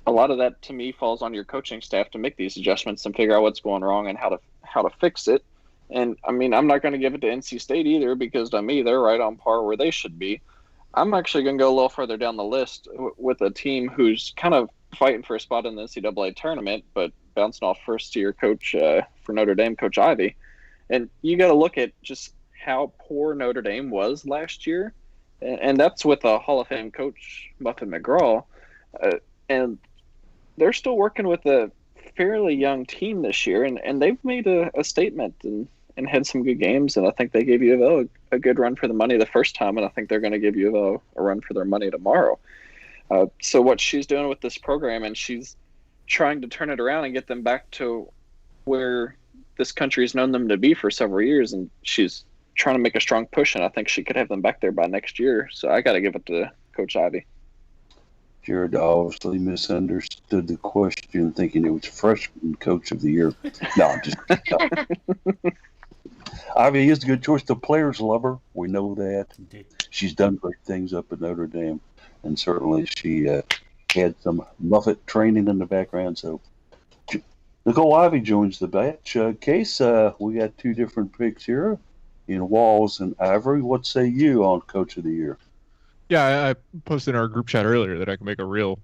a lot of that, to me, falls on your coaching staff to make these adjustments and figure out what's going wrong and how to fix it. And, I mean, I'm not going to give it to NC State either because, to me, they're right on par where they should be. I'm actually going to go a little further down the list with a team who's kind of fighting for a spot in the NCAA tournament, but bouncing off first-year coach for Notre Dame, Coach Ivey. And you got to look at just how poor Notre Dame was last year, and that's with a Hall of Fame coach, Muffin McGraw. And they're still working with a fairly young team this year, and they've made a statement and had some good games, and I think they gave UofL a good run for the money the first time, and I think they're going to give UofL a run for their money tomorrow. So what she's doing with this program, and she's trying to turn it around and get them back to where this country has known them to be for several years, and she's trying to make a strong push, and I think she could have them back there by next year. So I got to give it to Coach Ivey. Jared obviously misunderstood the question, thinking it was freshman Coach of the Year. No, I'm just Ivy is a good choice. The players love her. We know that. Indeed. She's done great things up at Notre Dame, and certainly she had some Muffet training in the background. So Nicole Ivy joins the batch. Case, we got two different picks here in Walls and Ivory. What say you on Coach of the Year? Yeah, I posted in our group chat earlier that I can make a real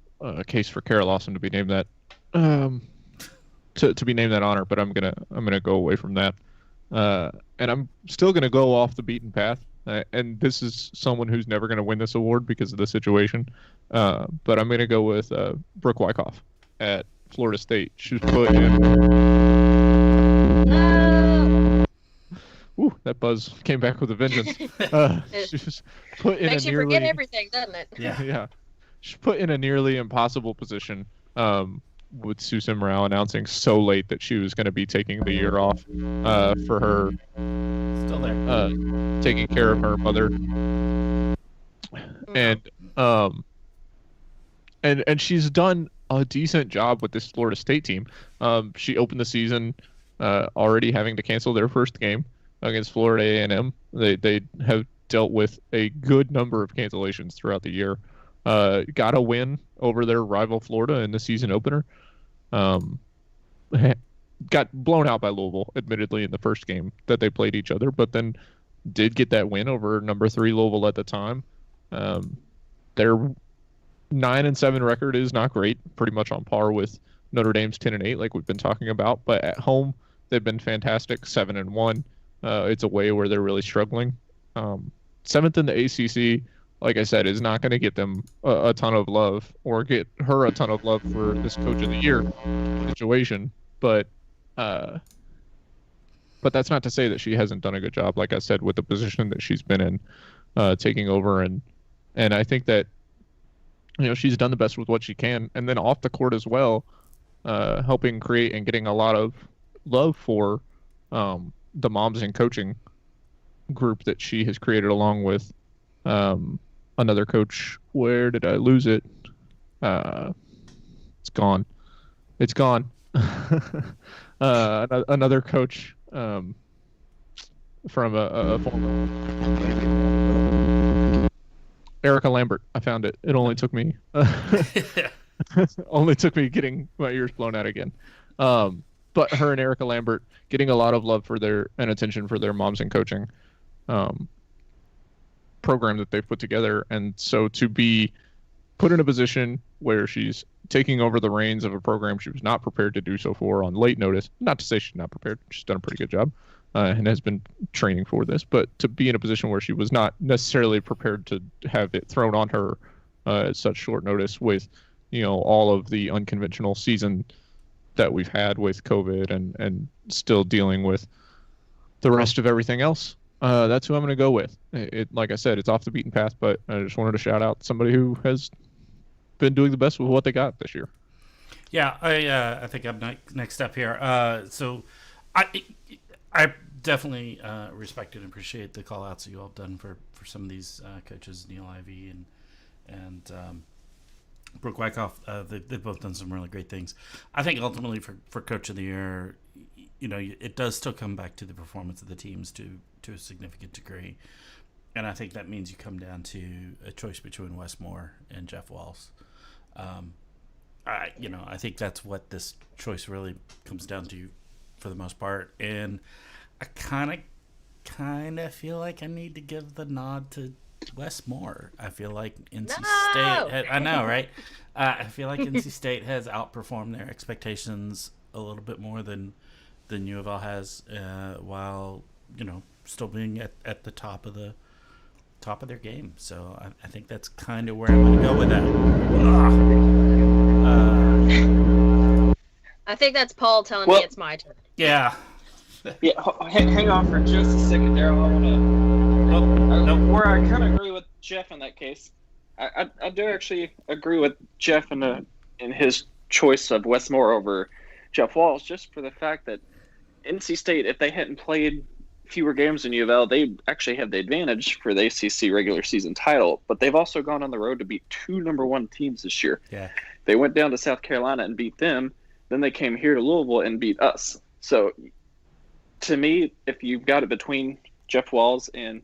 case for Kara Lawson to be named that to be named that honor, but I'm gonna go away from that. And I'm still going to go off the beaten path. And this is someone who's never going to win this award because of the situation. But I'm going to go with Brooke Wyckoff at Florida State. She was put in. Ooh, that buzz came back with a vengeance. She was put in Makes a you nearly. forget everything, doesn't it? Yeah. She's put in a nearly impossible position. With Susan Morale announcing so late that she was going to be taking the year off for her Still there. taking care of her mother, and she's done a decent job with this Florida State team. She opened the season already having to cancel their first game against Florida A&M. They have dealt with a good number of cancellations throughout the year. Got a win over their rival Florida in the season opener. Got blown out by Louisville, admittedly, in the first game that they played each other, but then did get that win over number 3 Louisville at the time. Their 9-7 record is not great, pretty much on par with Notre Dame's 10-8, like we've been talking about. But at home, they've been fantastic, 7-1. It's a way where they're really struggling. 7th in the ACC. Like I said, is not going to get them a ton of love or get her a ton of love for this Coach of the Year situation. But that's not to say that she hasn't done a good job, like I said, with the position that she's been in, taking over. And I think that, she's done the best with what she can. And then off the court as well, helping create and getting a lot of love for the moms and coaching group that she has created along with another coach. Where did I lose it? It's gone. It's gone. Another coach from a former Erica Lambert. I found it. It only took me getting my ears blown out again. But her and Erica Lambert getting a lot of love for and attention for their Moms in Coaching program that they've put together. And so to be put in a position where she's taking over the reins of a program she was not prepared to do so for on late notice, not to say she's not prepared, she's done a pretty good job and has been training for this, but to be in a position where she was not necessarily prepared to have it thrown on her at such short notice with, all of the unconventional season that we've had with COVID and still dealing with the rest of everything else. That's who I'm going to go with. Like I said, it's off the beaten path, but I just wanted to shout out somebody who has been doing the best with what they got this year. Yeah, I think I'm next up here. So I definitely respect and appreciate the call outs that you all have done for some of these coaches, Neil Ivey and Brooke Wyckoff. They've both done some really great things. I think ultimately for Coach of the Year, it does still come back to the performance of the teams to a significant degree. And I think that means you come down to a choice between Wes Moore and Jeff Walz. I think that's what this choice really comes down to for the most part. And I kind of feel like I need to give the nod to Wes Moore. I feel like NC State. I know, right? I feel like NC State has outperformed their expectations a little bit more than UofL has, while still being at the top of their game. So I think that's kind of where I'm going to go with that. I think that's Paul telling me it's my turn. Yeah. Yeah, hang on for just a second there. I want to. Where I kind of agree with Jeff in that case. I do actually agree with Jeff in his choice of Wes Moore over Jeff Walz, just for the fact that NC State, if they hadn't played fewer games than UofL, they actually have the advantage for the ACC regular season title. But they've also gone on the road to beat 2 number 1 teams this year. Yeah. They went down to South Carolina and beat them. Then they came here to Louisville and beat us. So, to me, if you've got it between Jeff Walz and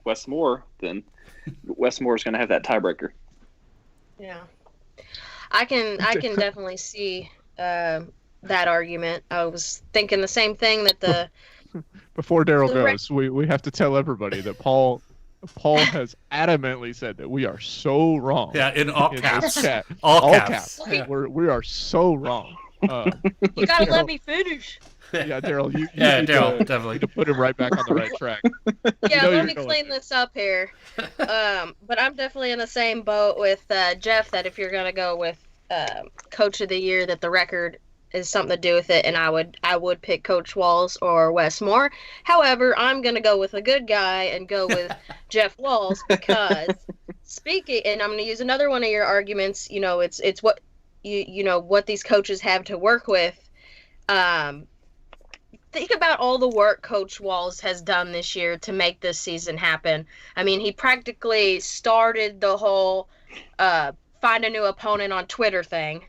Wes Moore, then Wes Moore is going to have that tiebreaker. Yeah, I can definitely see that argument. I was thinking the same thing that Before Daryl goes, we have to tell everybody that Paul has adamantly said that we are so wrong. Yeah, in all caps. Chat. All caps. Yeah. We are so wrong. You gotta let me finish. Yeah, Daryl, you definitely need to put him right back on the right track. Yeah, let me clean this up here. But I'm definitely in the same boat with Jeff, that if you're gonna go with Coach of the Year, that the record is something to do with it, and I would pick Coach Walz or Wes Moore. However, I'm gonna go with a good guy and go with Jeff Walz, because and I'm gonna use another one of your arguments. It's what what these coaches have to work with. Think about all the work Coach Walz has done this year to make this season happen. I mean, he practically started the whole find a new opponent on Twitter thing,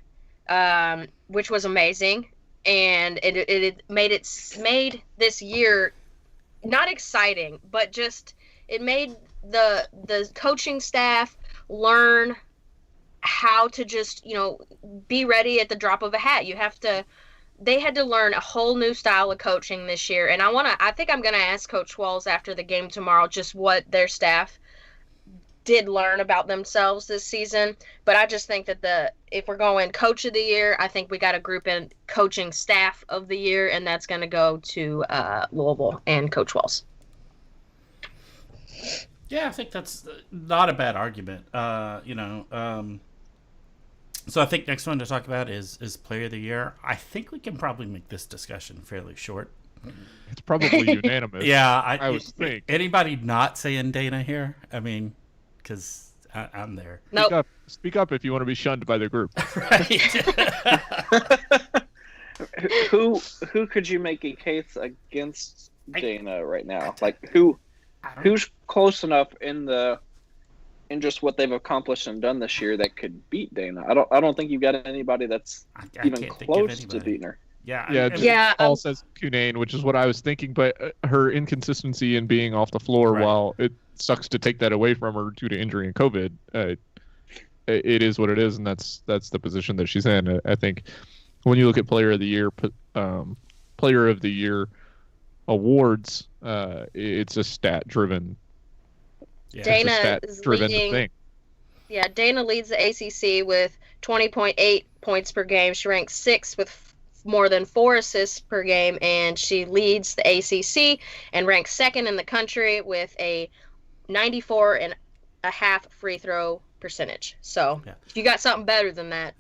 which was amazing. And it made this year not exciting, but just it made the coaching staff learn how to just, be ready at the drop of a hat. They had to learn a whole new style of coaching this year. And I think I'm going to ask Coach Walz after the game tomorrow just what their staff did learn about themselves this season. But I just think that if we're going Coach of the Year, I think we got to group in Coaching Staff of the Year, and that's going to go to Louisville and Coach Walz. Yeah, I think that's not a bad argument. So I think next one to talk about is Player of the Year. I think we can probably make this discussion fairly short. It's probably unanimous. Yeah, I would think. Anybody not saying Dana here? I mean, because I'm there. Nope. Speak up if you want to be shunned by the group. Who could you make a case against Dana right now? Like who's close enough in the and just what they've accomplished and done this year that could beat Dana. I don't think you've got anybody that's I even can't think of close to anybody. beating her. Yeah. Paul says Cunane, which is what I was thinking, but her inconsistency in being off the floor, Right. while it sucks to take that away from her due to injury and COVID, it is what it is, and that's the position that she's in. I think when you look at Player of the Year awards, it's a stat-driven, Yeah. Dana it's a stat-driven thing. Yeah, Dana leads the ACC with 20.8 points per game. She ranks 6th with more than 4 assists per game, and she leads the ACC and ranks 2nd in the country with a 94.5 free throw percentage. So if you got something better than that,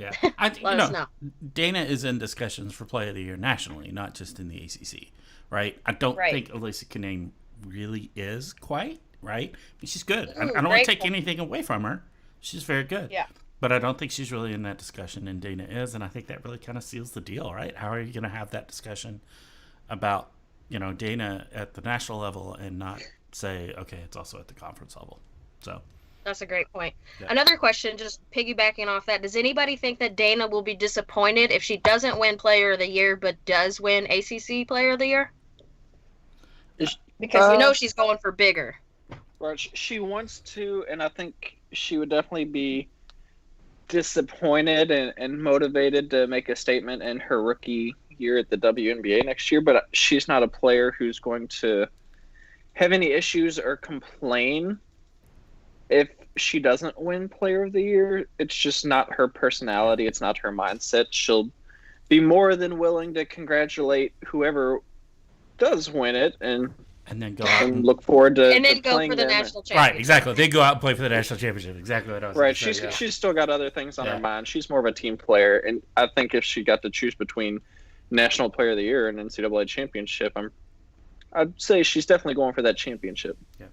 let us know. Dana is in discussions for Player of the Year nationally, not just in the ACC, right? I don't think Alyssa Cunane really is quite, right? I mean, she's good. I don't want to take anything away from her. She's very good. Yeah. But I don't think she's really in that discussion, and Dana is, and I think that really kind of seals the deal, right? How are you going to have that discussion about, Dana at the national level and not say, okay, it's also at the conference level? So that's a great point. Yeah. Another question, just piggybacking off that, does anybody think that Dana will be disappointed if she doesn't win Player of the Year but does win ACC Player of the Year? Because she's going for bigger. Right, she wants to, and I think she would definitely be disappointed and motivated to make a statement in her rookie year at the WNBA next year, but she's not a player who's going to have any issues or complain if she doesn't win Player of the Year. It's just not her personality. It's not her mindset. She'll be more than willing to congratulate whoever does win it and then go out and look forward to and then go playing for the them. national championship. Right, exactly. They go out and play for the national championship. Exactly what I was Right, going to say. she's still got other things on her mind. She's more of a team player, and I think if she got to choose between National Player of the Year and NCAA championship, I'd say she's definitely going for that championship. Yeah.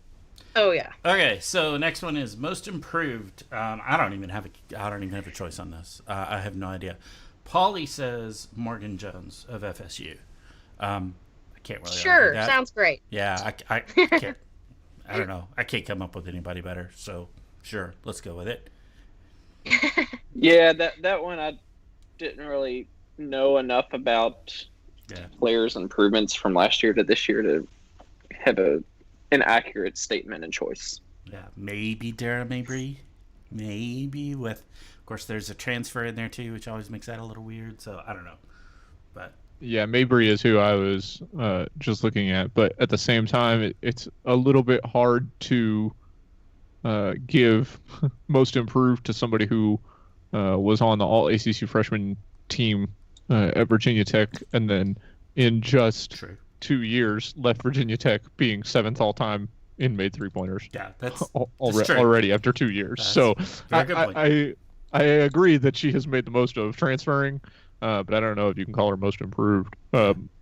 Oh yeah. Okay, so next one is most improved. I don't even have a choice on this. I have no idea. Paulie says Morgan Jones of FSU. I can't really argue that. Sounds great. Yeah, I can't. I don't know. I can't come up with anybody better. So sure, let's go with it. Yeah, that one I didn't really know enough about players' improvements from last year to this year to have an accurate statement and choice. Yeah, maybe Dara Mabry. Maybe with, of course, there's a transfer in there too, which always makes that a little weird. So I don't know, but. Yeah, Mabry is who I was just looking at, but at the same time, it's a little bit hard to give most improved to somebody who was on the All-ACC freshman team at Virginia Tech, and then in just 2 years left Virginia Tech being 7th all-time in made three-pointers. Yeah, that's already after 2 years. So I agree that she has made the most of transferring. But I don't know if you can call her most improved.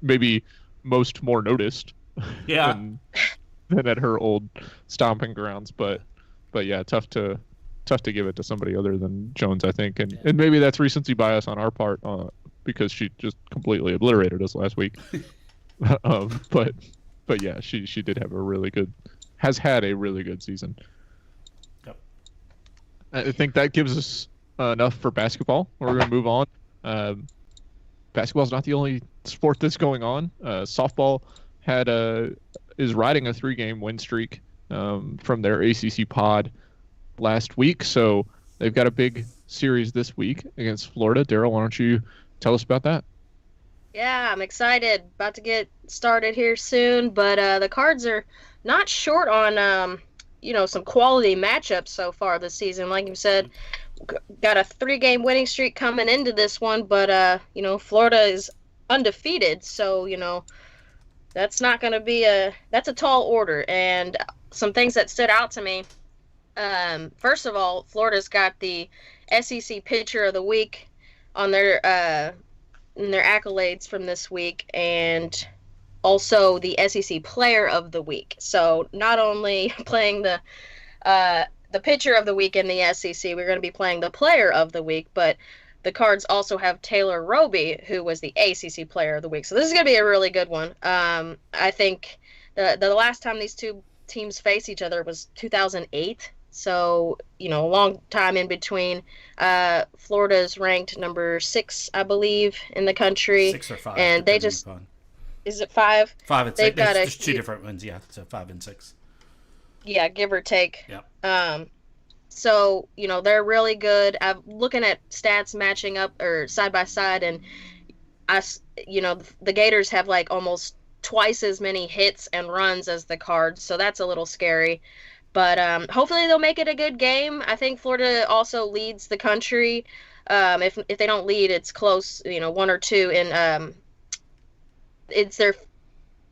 Maybe most more noticed. Yeah. than at her old stomping grounds. But yeah, tough to give it to somebody other than Jones, I think. And maybe that's recency bias on our part because she just completely obliterated us last week. But yeah, she did have has had a really good season. Yep. I think that gives us enough for basketball. We're going to move on. Basketball is not the only sport that's going on. Softball is riding a 3-game win streak from their ACC pod last week, so they've got a big series this week against Florida. Daryl, why don't you tell us about that? Yeah, I'm excited. About to get started here soon, but the Cards are not short on some quality matchups so far this season. Like you said, got a 3-game winning streak coming into this one, but Florida is undefeated, so that's not going to be that's a tall order. And some things that stood out to me, first of all, Florida's got the SEC Pitcher of the Week on their accolades from this week, and also the SEC Player of the Week. So not only playing the Pitcher of the Week in the SEC, we're going to be playing the Player of the Week, but the Cards also have Taylor Roby, who was the ACC Player of the Week. So this is going to be a really good one. I think the last time these two teams faced each other was 2008. So, a long time in between. Florida's ranked number 6, I believe, in the country. 6 or 5, and they depending just upon. is it 5? 5 and 6. They've got There's 2 different ones, yeah. So 5 and 6. Yeah, give or take. Yeah. So, they're really good. I'm looking at stats matching up or side by side, and the Gators have like almost twice as many hits and runs as the Cards, so that's a little scary. But hopefully they'll make it a good game. I think Florida also leads the country. If they don't lead, it's close, 1 or 2. And it's their,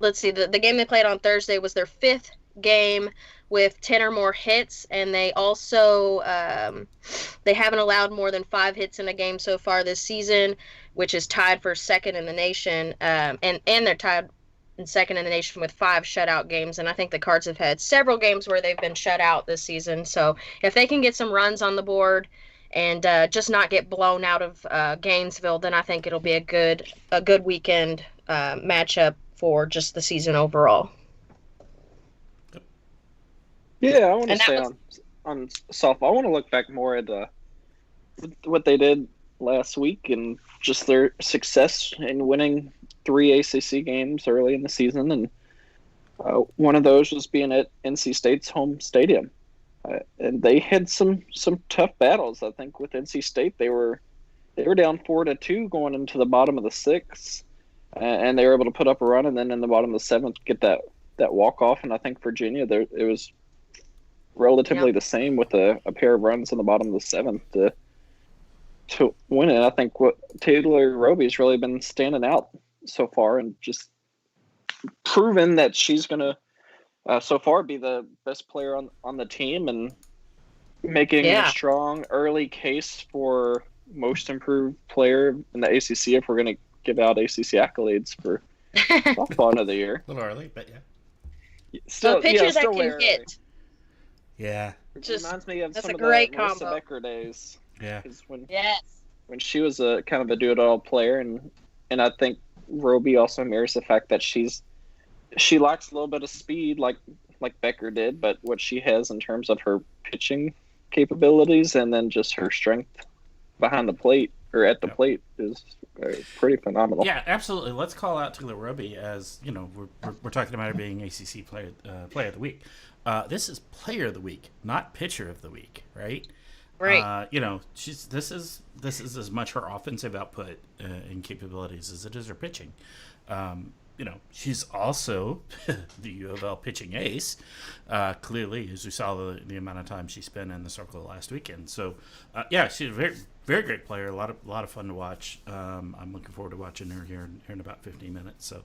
let's see, the game they played on Thursday was their 5th game with 10 or more hits, and they also they haven't allowed more than 5 hits in a game so far this season, which is tied for 2nd in the nation, and they're tied in 2nd in the nation with 5 shutout games. And I think the Cards have had several games where they've been shut out this season. So if they can get some runs on the board and just not get blown out of Gainesville, then I think it'll be a good weekend matchup for just the season overall. Yeah, I want to say on softball, I want to look back more at what they did last week and just their success in winning 3 ACC games early in the season. And one of those was being at NC State's home stadium. And they had some tough battles. I think with NC State, they were down 4-2 going into the bottom of the 6th, and they were able to put up a run, and then in the bottom of the 7th get that walk off. And I think Virginia, it was relatively the same with a pair of runs in the bottom of the 7th to win it. I think what Taylor Roby's really been standing out so far and just proven that she's going to so far be the best player on the team and making a strong early case for most improved player in the ACC if we're going to give out ACC accolades for softball end of the year. A little early, but yeah. So pitchers that can hit. Yeah. It reminds me of that's some a of great the combo. Melissa Becker days. Yeah. When she was a kind of a do-it-all player, and I think Roby also mirrors the fact that she lacks a little bit of speed like Becker did, but what she has in terms of her pitching capabilities and then just her strength behind the plate or at the plate is pretty phenomenal. Yeah, absolutely. Let's call out Taylor Roby as, we're talking about her being ACC player of the week. This is player of the week, not pitcher of the week, right? Right. This is as much her offensive output and capabilities as it is her pitching. She's also the UofL pitching ace, clearly, as we saw the amount of time she spent in the circle last weekend. So, she's a very, very great player. A lot of fun to watch. I'm looking forward to watching her here in about 15 minutes. So,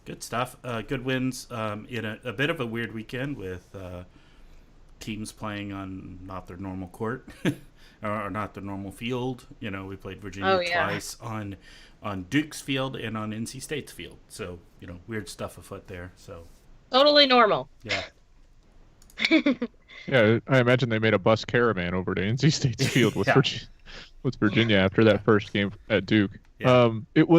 good stuff. Good wins in a bit of a weird weekend with teams playing on not their normal court or not their normal field. We played Virginia twice on Duke's field and on NC State's field. So, weird stuff afoot there. So totally normal. Yeah. Yeah, I imagine they made a bus caravan over to NC State's field with Virginia after that first game at Duke. Yeah. It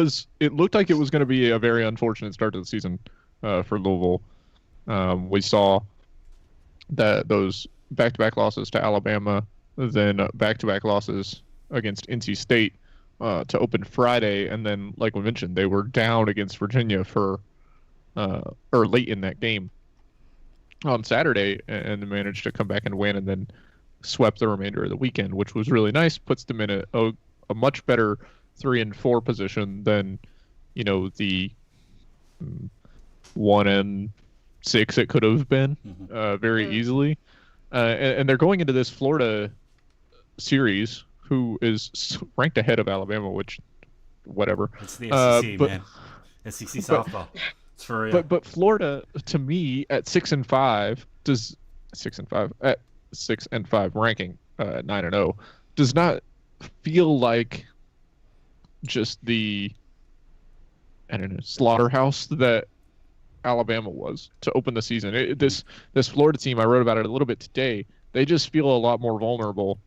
looked like it was going to be a very unfortunate start to the season for Louisville. We saw that those back-to-back losses to Alabama, then back-to-back losses against NC State to open Friday, and then, like we mentioned, they were down against Virginia for or late in that game on Saturday, and managed to come back and win, and then swept the remainder of the weekend, which was really nice. Puts them in a much better 3-4 position than the 1-6 it could have been very easily. And they're going into this Florida series, who is ranked ahead of Alabama, which, whatever. It's the SEC, man. SEC softball. It's for real. But Florida, to me, at 6-5 at 6-5 ranking, 9-0, does not feel like just the slaughterhouse that Alabama was to open the season. This Florida team, I wrote about it a little bit today. They just feel a lot more vulnerable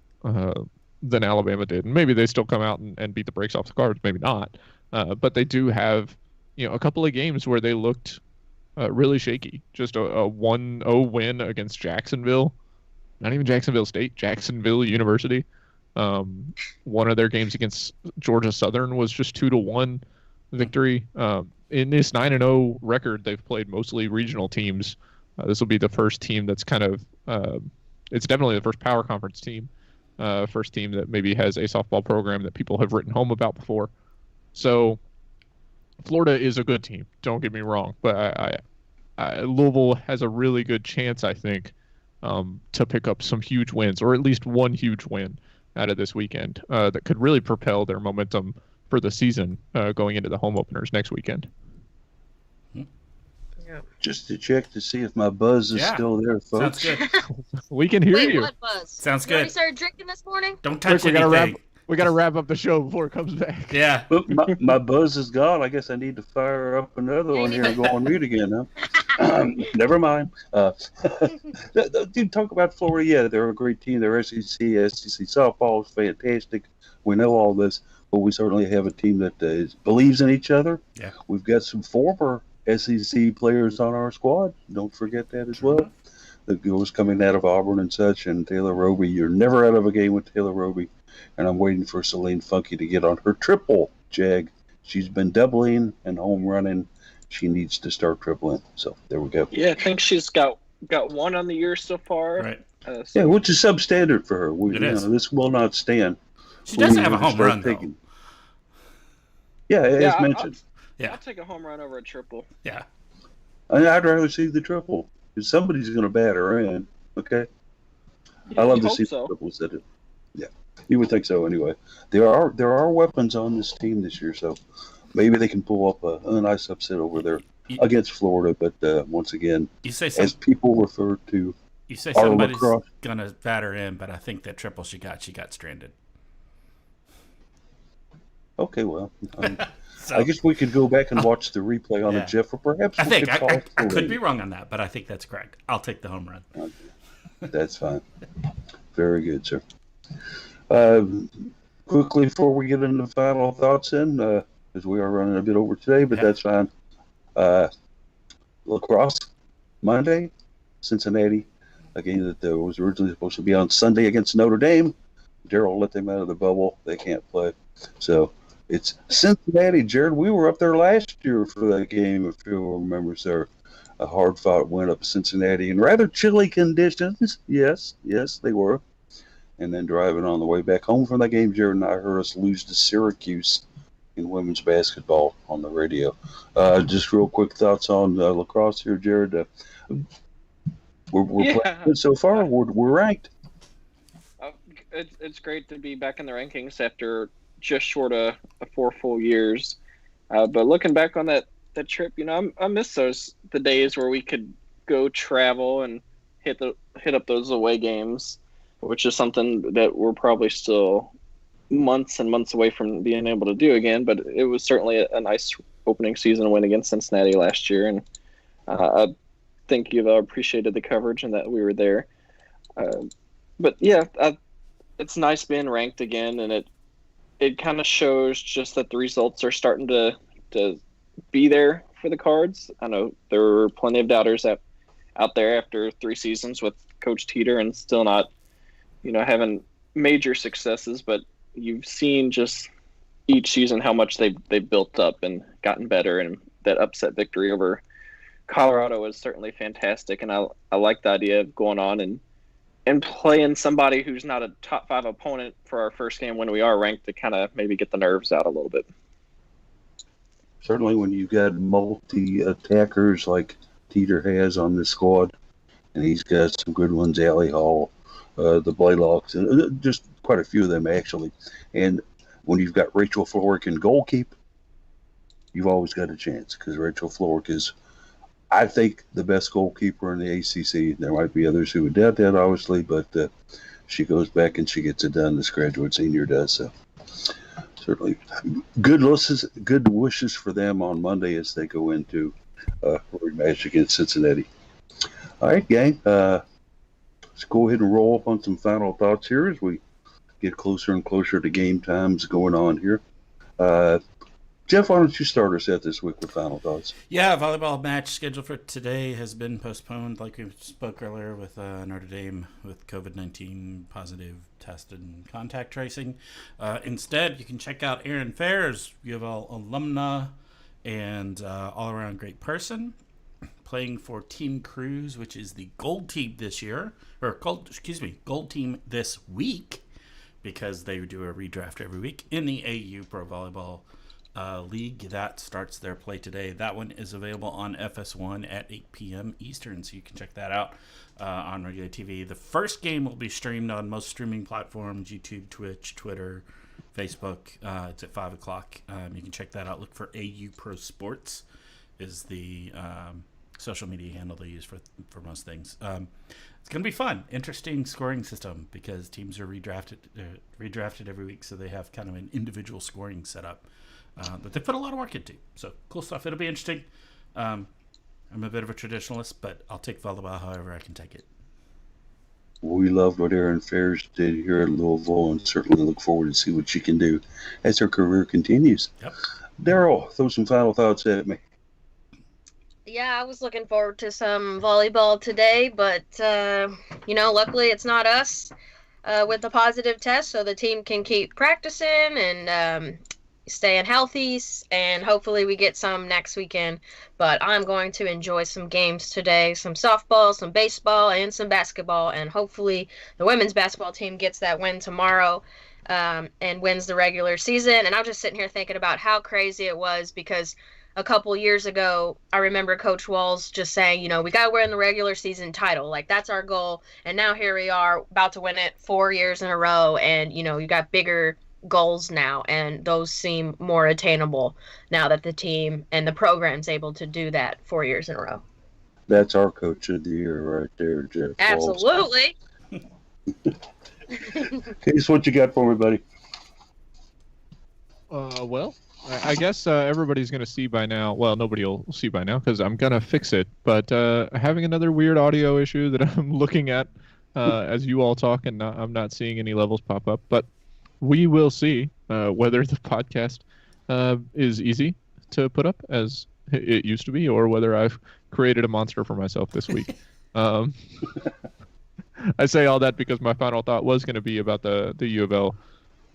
than Alabama did, and maybe they still come out and beat the brakes off the Cards, maybe not. But they do have a couple of games where they looked really shaky. Just a 1-0 win against Jacksonville not even Jacksonville State, Jacksonville University. One of their games against Georgia Southern was just 2-1 victory. In this 9-0 record, they've played mostly regional teams. This will be the first team that's kind of it's definitely the first power conference team, first team that maybe has a softball program that people have written home about before. So Florida is a good team, don't get me wrong, but Louisville has a really good chance, I think, to pick up some huge wins, or at least one huge win out of this weekend that could really propel their momentum for the season going into the home openers next weekend. Just to check to see if my buzz is still there, folks. Sounds good. We can hear Wait, you. what buzz? Sounds You good. already started drinking this morning? Don't touch Quick, anything. we got to wrap up the show before it comes back. Yeah. Oop, my buzz is gone. I guess I need to fire up another one here and go on mute again. Huh? Never mind. Dude, talk about Florida. Yeah, they're a great team. They're SEC softball is fantastic. We know all this, but we certainly have a team that believes in each other. Yeah. We've got some former SEC players on our squad. Don't forget that as well. The girls coming out of Auburn and such, and Taylor Roby. You're never out of a game with Taylor Roby. And I'm waiting for Celine Funky to get on her triple, Jag. She's been doubling and home running. She needs to start tripling. So there we go. Yeah, I think she's got one on the year so far. Right. Yeah, which is substandard for her. It is. This will not stand. She does have a home run, though. Yeah, as Yeah, mentioned. I'll take a home run over a triple. Yeah. I'd rather see the triple because somebody's going to bat her in. Okay. I love to see the triples at it. Yeah, you would think so anyway. There are weapons on this team this year, so maybe they can pull up a nice upset over there against Florida. But once again, as people refer to, you say somebody's gonna bat her in, but I think that triple she got stranded. Okay, well, I guess we could go back and watch the replay on it, Jeff, or perhaps I think I could be wrong on that, but I think that's correct. I'll take the home run. Okay. That's fine. Very good, sir. Quickly before we get into final thoughts in, because we are running a bit over today, but that's fine. Lacrosse, Monday, Cincinnati, a game that was originally supposed to be on Sunday against Notre Dame. Darryl let them out of the bubble. They can't play. So it's Cincinnati, Jared. We were up there last year for that game, if you'll remember, sir. A hard-fought win up Cincinnati in rather chilly conditions. Yes, they were. And then driving on the way back home from that game, Jared and I heard us lose to Syracuse in women's basketball on the radio. Just real quick thoughts on lacrosse here, Jared. We're playing good so far. We're ranked. It's great to be back in the rankings after just short of 4 full years. But looking back on that trip, I miss the days where we could go travel and hit up those away games, which is something that we're probably still months and months away from being able to do again. But it was certainly a nice opening season win against Cincinnati last year, and I think you've appreciated the coverage and that we were there. But yeah, it's nice being ranked again, and it kind of shows just that the results are starting to be there for the Cards. I know there were plenty of doubters out there after 3 seasons with Coach Teeter and still not, having major successes, but you've seen just each season how much they've built up and gotten better, and that upset victory over Colorado was certainly fantastic, and I like the idea of going on and playing somebody who's not a top 5 opponent for our first game when we are ranked to kind of maybe get the nerves out a little bit. Certainly when you've got multi-attackers like Teeter has on this squad, and he's got some good ones, Allie Hall, the Blaylocks, and just quite a few of them actually. And when you've got Rachel Florick in goalkeep, you've always got a chance because Rachel Florick is, I think, the best goalkeeper in the ACC. There might be others who would doubt that, obviously, but she goes back and she gets it done. This graduate senior does. So certainly good wishes for them on Monday as they go into a rematch against Cincinnati. All right, gang. Let's go ahead and roll up on some final thoughts here as we get closer and closer to game times going on here. Jeff, why don't you start us out this week with final thoughts? Yeah, volleyball match scheduled for today has been postponed, like we spoke earlier with Notre Dame with COVID-19 positive test and contact tracing. Instead, you can check out Erin Fair's UofL alumna and all-around great person, playing for Team Cruz, which is the gold team this year, or gold team this week, because they do a redraft every week in the AU Pro Volleyball League. That starts their play today. That one is available on FS1 at 8 p.m. Eastern, so you can check that out on regular TV. The first game will be streamed on most streaming platforms, YouTube, Twitch, Twitter, Facebook. It's at 5 o'clock. You can check that out. Look for AU Pro Sports is the social media handle they use for most things. It's going to be fun. Interesting scoring system because teams are redrafted every week, so they have kind of an individual scoring setup that they put a lot of work into. So cool stuff. It'll be interesting. I'm a bit of a traditionalist, but I'll take volleyball however I can take it. We loved what Erin Fairs did here at Louisville and certainly look forward to see what she can do as her career continues. Yep. Daryl, throw some final thoughts at me. Yeah, I was looking forward to some volleyball today, but, luckily it's not us with the positive test, so the team can keep practicing and staying healthy, and hopefully we get some next weekend. But I'm going to enjoy some games today, some softball, some baseball, and some basketball, and hopefully the women's basketball team gets that win tomorrow and wins the regular season. And I'm just sitting here thinking about how crazy it was because a couple years ago, I remember Coach Walls just saying, we got to win the regular season title. Like, that's our goal. And now here we are about to win it 4 years in a row. And, you got bigger goals now. And those seem more attainable now that the team and the program's able to do that 4 years in a row. That's our coach of the year right there, Jeff. Absolutely. Case, what you got for me, buddy? Well, I guess everybody's going to see by now. Well, nobody will see by now because I'm going to fix it. But having another weird audio issue that I'm looking at as you all talk, and I'm not seeing any levels pop up. But we will see whether the podcast is easy to put up as it used to be, or whether I've created a monster for myself this week. I say all that because my final thought was going to be about the UofL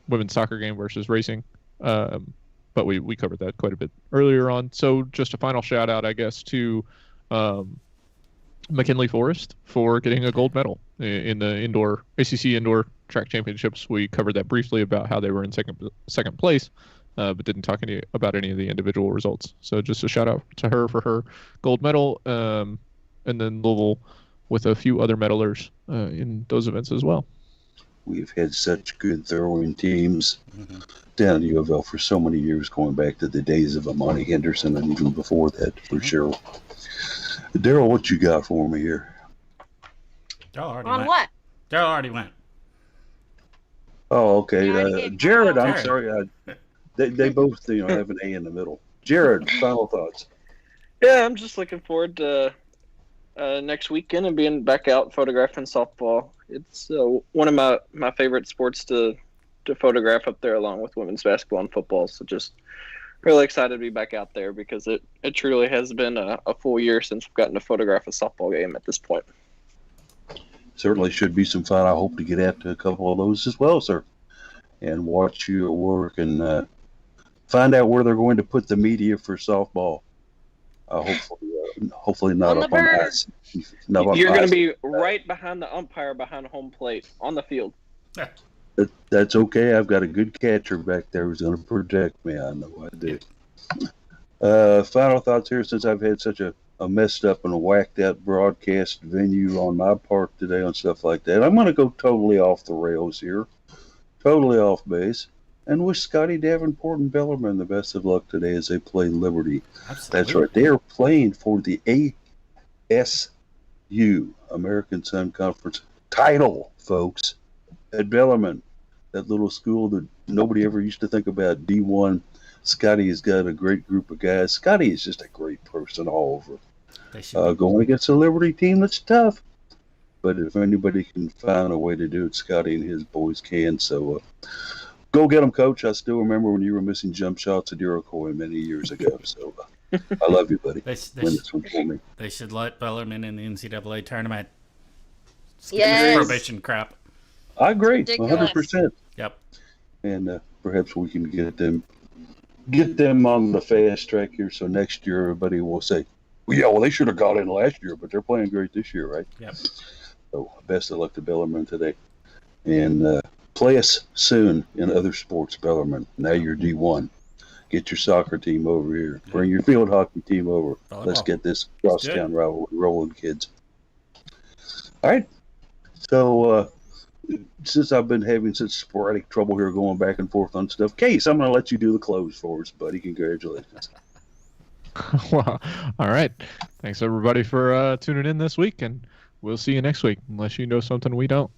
women's soccer game versus racing. But we covered that quite a bit earlier on. So just a final shout out, I guess, to McKinley Forest for getting a gold medal in the ACC indoor track championships. We covered that briefly about how they were in second place, but didn't talk about any of the individual results. So just a shout out to her for her gold medal, and then Louisville with a few other medalers in those events as well. We've had such good throwing teams down at UofL for so many years, going back to the days of Amani Henderson and even before that, for sure. Daryl, what you got for me here? Daryl already On went. what? Daryl already went. Oh, okay. Jared, I'm Jared. sorry. They both have an A in the middle. Jared, final thoughts. Yeah, I'm just looking forward to next weekend and being back out photographing softball. It's one of my favorite sports to photograph up there, along with women's basketball and football. So just really excited to be back out there because it truly has been a full year since we've gotten to photograph a softball game at this point. Certainly should be some fun. I hope to get out to a couple of those as well, sir, and watch you at work and find out where they're going to put the media for softball. Hopefully not On up the on bird. ice. No, You're going to be right behind the umpire, behind home plate, on the field. That's okay. I've got a good catcher back there who's going to protect me. I know I do. Final thoughts here, since I've had such a messed up and a whacked out broadcast venue on my part today on stuff like that. I'm going to go totally off the rails here, totally off base, and wish Scotty Davenport and Bellarmine the best of luck today as they play Liberty. Absolutely. That's right. They are playing for the ASU, American Sun Conference title, folks, at Bellarmine, that little school that nobody ever used to think about, D1. Scotty has got a great group of guys. Scotty is just a great person all over. Going against a Liberty team that's tough. But if anybody can find a way to do it, Scotty and his boys can. So Go get them, Coach. I still remember when you were missing jump shots at Iroquois many years ago. So I love you, buddy. Win this one for me. They should let Bellarmine in the NCAA tournament. Skip Yes. this probation crap. I agree, Ridiculous. 100%. Yep. And perhaps we can get them on the fast track here. So next year, everybody will say, well, they should have got in last year, but they're playing great this year, right? Yep. So best of luck to Bellarmine today. And play us soon in other sports, Bellarmine. Now you're D1. Get your soccer team over here. Bring your field hockey team over. Volleyball. Let's get this crosstown rivalry rolling, kids. All right. So since I've been having such sporadic trouble here going back and forth on stuff, Case, I'm going to let you do the close for us, buddy. Congratulations. Well, all right. Thanks, everybody, for tuning in this week, and we'll see you next week, unless you know something we don't.